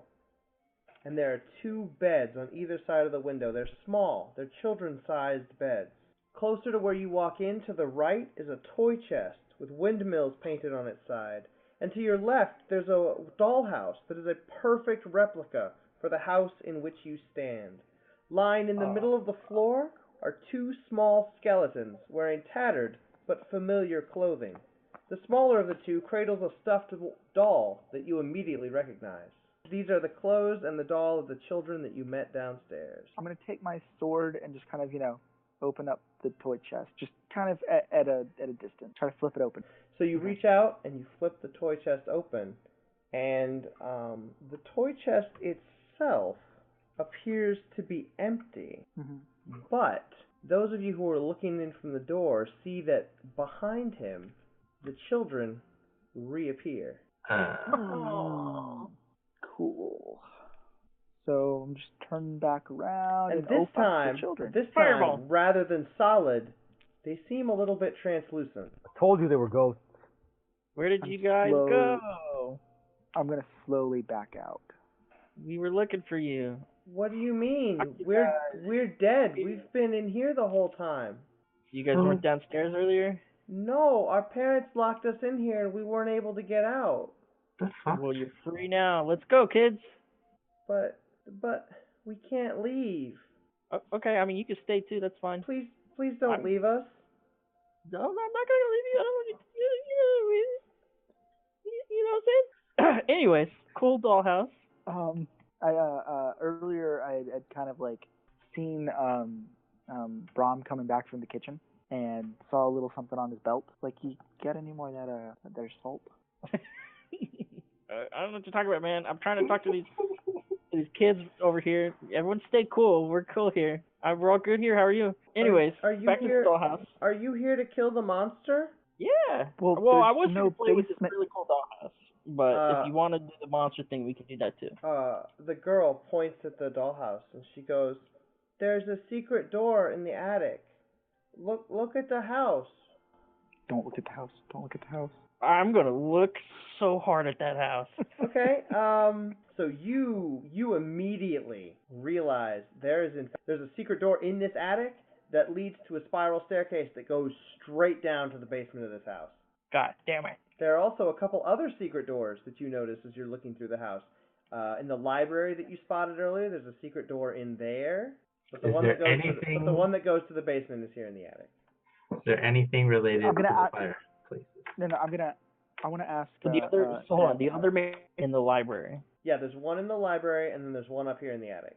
And there are two beds on either side of the window. They're small, they're children-sized beds. Closer to where you walk in, to the right, is a toy chest with windmills painted on its side. And to your left, there's a dollhouse that is a perfect replica for the house in which you stand. Lying in the middle of the floor are two small skeletons wearing tattered but familiar clothing. The smaller of the two cradles a stuffed doll that you immediately recognize. These are the clothes and the doll of the children that you met downstairs. I'm gonna take my sword and just kind of, open up the toy chest, just kind of at a distance. Try to flip it open. So you reach out and you flip the toy chest open, and the toy chest itself appears to be empty. Mm-hmm. But those of you who are looking in from the door see that behind him, the children reappear. Cool. So I'm just turning back around And and this open up time, the children. Fireball. rather than solid, they seem a little bit translucent. I told you they were ghosts. Where did I'm you guys slow. go? I'm gonna slowly back out. We were looking for you. What do you mean? You We're dead. We've been in here the whole time. You guys weren't downstairs earlier? No, our parents locked us in here and we weren't able to get out. The fuck? Well, you're free now. Let's go, kids. But we can't leave. Okay, I mean, you can stay too. That's fine. Please don't leave us. No, I'm not gonna leave you. I don't want you know what I'm saying? Anyways, cool dollhouse. Earlier I had kind of like seen Brahm coming back from the kitchen and saw a little something on his belt. Like, you got any more of that there's salt? I don't know what you're talking about, man. I'm trying to talk to these kids over here. Everyone stay cool. We're cool here. We're all good here. How are you? Anyways, are you back here? to the dollhouse. Are you here to kill the monster? Yeah. Well, I was there's going no to play with this basement. really cool dollhouse. But if you want to do the monster thing, we can do that too. The girl points at the dollhouse and she goes, "There's a secret door in the attic. Look at the house." Don't look at the house. Don't look at the house. I'm gonna look so hard at that house. Okay. So you immediately realize there's a secret door in this attic that leads to a spiral staircase that goes straight down to the basement of this house. God damn it. There are also a couple other secret doors that you notice as you're looking through the house. In the library that you spotted earlier, there's a secret door in there. But the one that goes to the basement is here in the attic. Is there anything related to the fireplaces? No, I want to ask. Hold on. The other man in the library. Yeah, there's one in the library, and then there's one up here in the attic.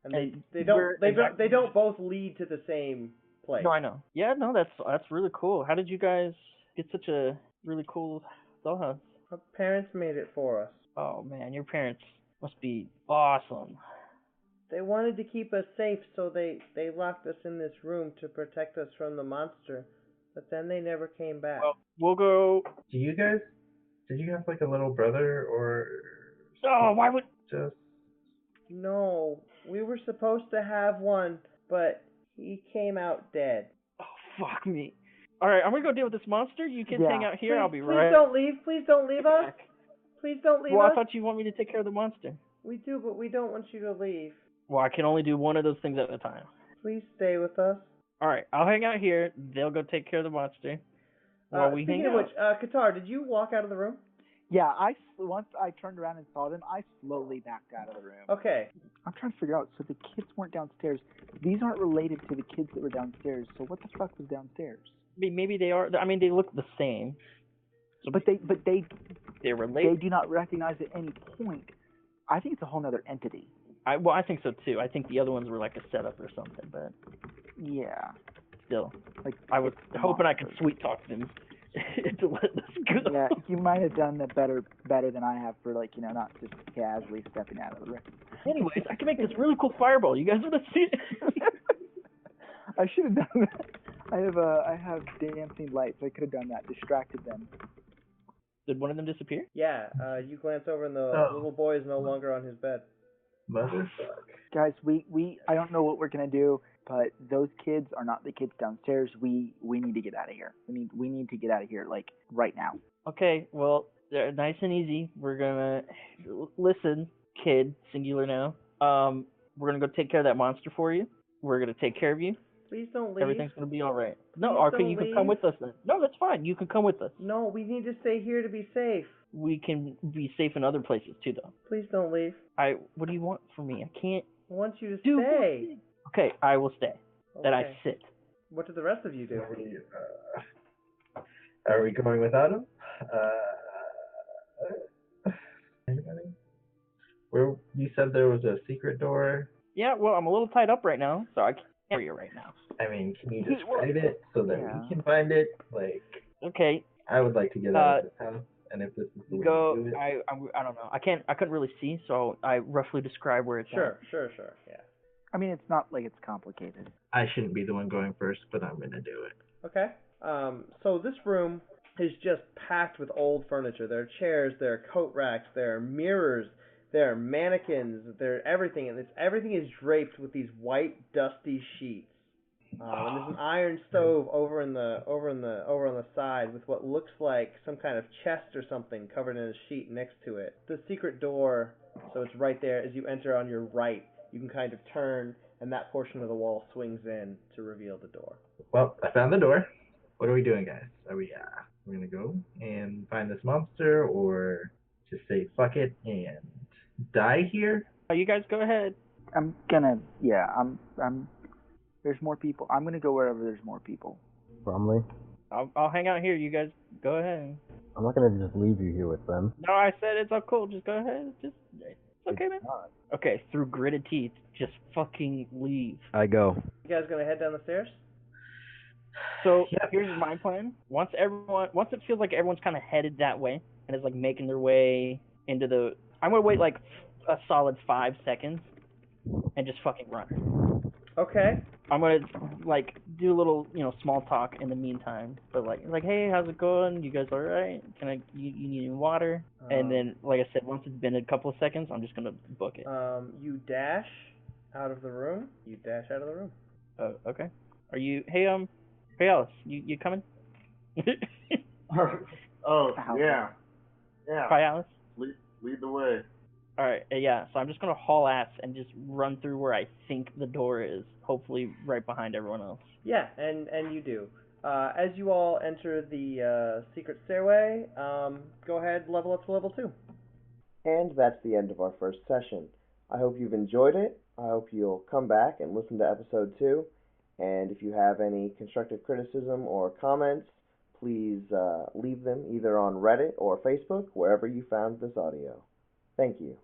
And they don't both lead to the same place. No, I know. Yeah, no, that's really cool. How did you guys get such a really cool dollhouse? Our parents made it for us. Oh man, your parents must be awesome. They wanted to keep us safe, so they locked us in this room to protect us from the monster. But then they never came back. Well, we'll go. Did you have like a little brother or? Oh, why would? Just. No, we were supposed to have one, but he came out dead. Oh, fuck me. Alright, I'm gonna go deal with this monster. You kids hang out here. I'll be right. Please don't leave. Please don't leave us. Please don't leave us. Well, I thought you want me to take care of the monster. We do, but we don't want you to leave. Well, I can only do one of those things at a time. Please stay with us. Alright, I'll hang out here. They'll go take care of the monster. While we hang out. Speaking of which, Qatar, did you walk out of the room? Yeah, once I turned around and saw them, I slowly backed out of the room. Okay. I'm trying to figure out, so the kids weren't downstairs. These aren't related to the kids that were downstairs, so what the fuck was downstairs? Maybe they are. I mean, they look the same. So they're related. They do not recognize at any point. I think it's a whole other entity. I think so too. I think the other ones were like a setup or something, but yeah. Still, like I was hoping I could sweet talk them to let this go. Yeah, you might have done that better than I have for not just casually stepping out of the ring. Anyways, I can make this really cool fireball. You guys want to see it? I should have done that. I have dancing lights. I could have done that. Distracted them. Did one of them disappear? Yeah. You glance over and the little boy is no longer on his bed. Motherfuck. Guys, I don't know what we're gonna do, but those kids are not the kids downstairs. We need to get out of here. We need to get out of here, like, right now. Okay, well, they're nice and easy. We're gonna listen, kid, singular now. We're gonna go take care of that monster for you. We're gonna take care of you. Please don't leave. Everything's gonna be all right. No, Arca, you can come with us then. No, that's fine. You can come with us. No, we need to stay here to be safe. We can be safe in other places too, though. Please don't leave. What do you want from me? I can't. I want you to stay. Okay, I will stay. Okay. That I sit. What do the rest of you do? Are we going without him? Anybody? Where you said there was a secret door? Yeah, well, I'm a little tied up right now, so I can't hear you right now. I mean, can you describe it so that we can find it? Like, okay. I would like to get out of this house, and if this is the way to do it. I don't know. I couldn't really see, so I roughly describe where it's at. Sure, yeah. I mean, it's not like it's complicated. I shouldn't be the one going first, but I'm gonna do it. Okay. So this room is just packed with old furniture. There are chairs, there are coat racks, there are mirrors, there are mannequins, there are everything, and everything is draped with these white, dusty sheets. And there's an iron stove over on the side with what looks like some kind of chest or something covered in a sheet next to it. The secret door, so it's right there as you enter on your right. You can kind of turn, and that portion of the wall swings in to reveal the door. Well, I found the door. What are we doing, guys? Are we we're gonna go and find this monster, or just say fuck it and die here? You guys go ahead. I'm there's more people. I'm gonna go wherever there's more people. Bromley? I'll hang out here. You guys go ahead. I'm not gonna just leave you here with them. No, I said it's all cool. Just go ahead. It's okay, man. not. Okay, through gritted teeth, just fucking leave. I go. You guys gonna head down the stairs? So here's my plan. Once it feels like everyone's kind of headed that way and is like making their way into the, I'm gonna wait like a solid 5 seconds and just fucking run. Okay. I'm gonna like do a little, small talk in the meantime, but like, hey, how's it going? You guys all right? You need any water? And then, like I said, once it's been a couple of seconds, I'm just gonna book it. You dash out of the room. Okay. Are you? Hey Alice, you coming? Oh, yeah. Yeah. Hi, Alice. Lead the way. All right, yeah. So I'm just gonna haul ass and just run through where I think the door is, hopefully right behind everyone else. Yeah, and you do. As you all enter the secret stairway, go ahead, level up to level 2. And that's the end of our first session. I hope you've enjoyed it. I hope you'll come back and listen to episode 2. And if you have any constructive criticism or comments, please leave them either on Reddit or Facebook, wherever you found this audio. Thank you.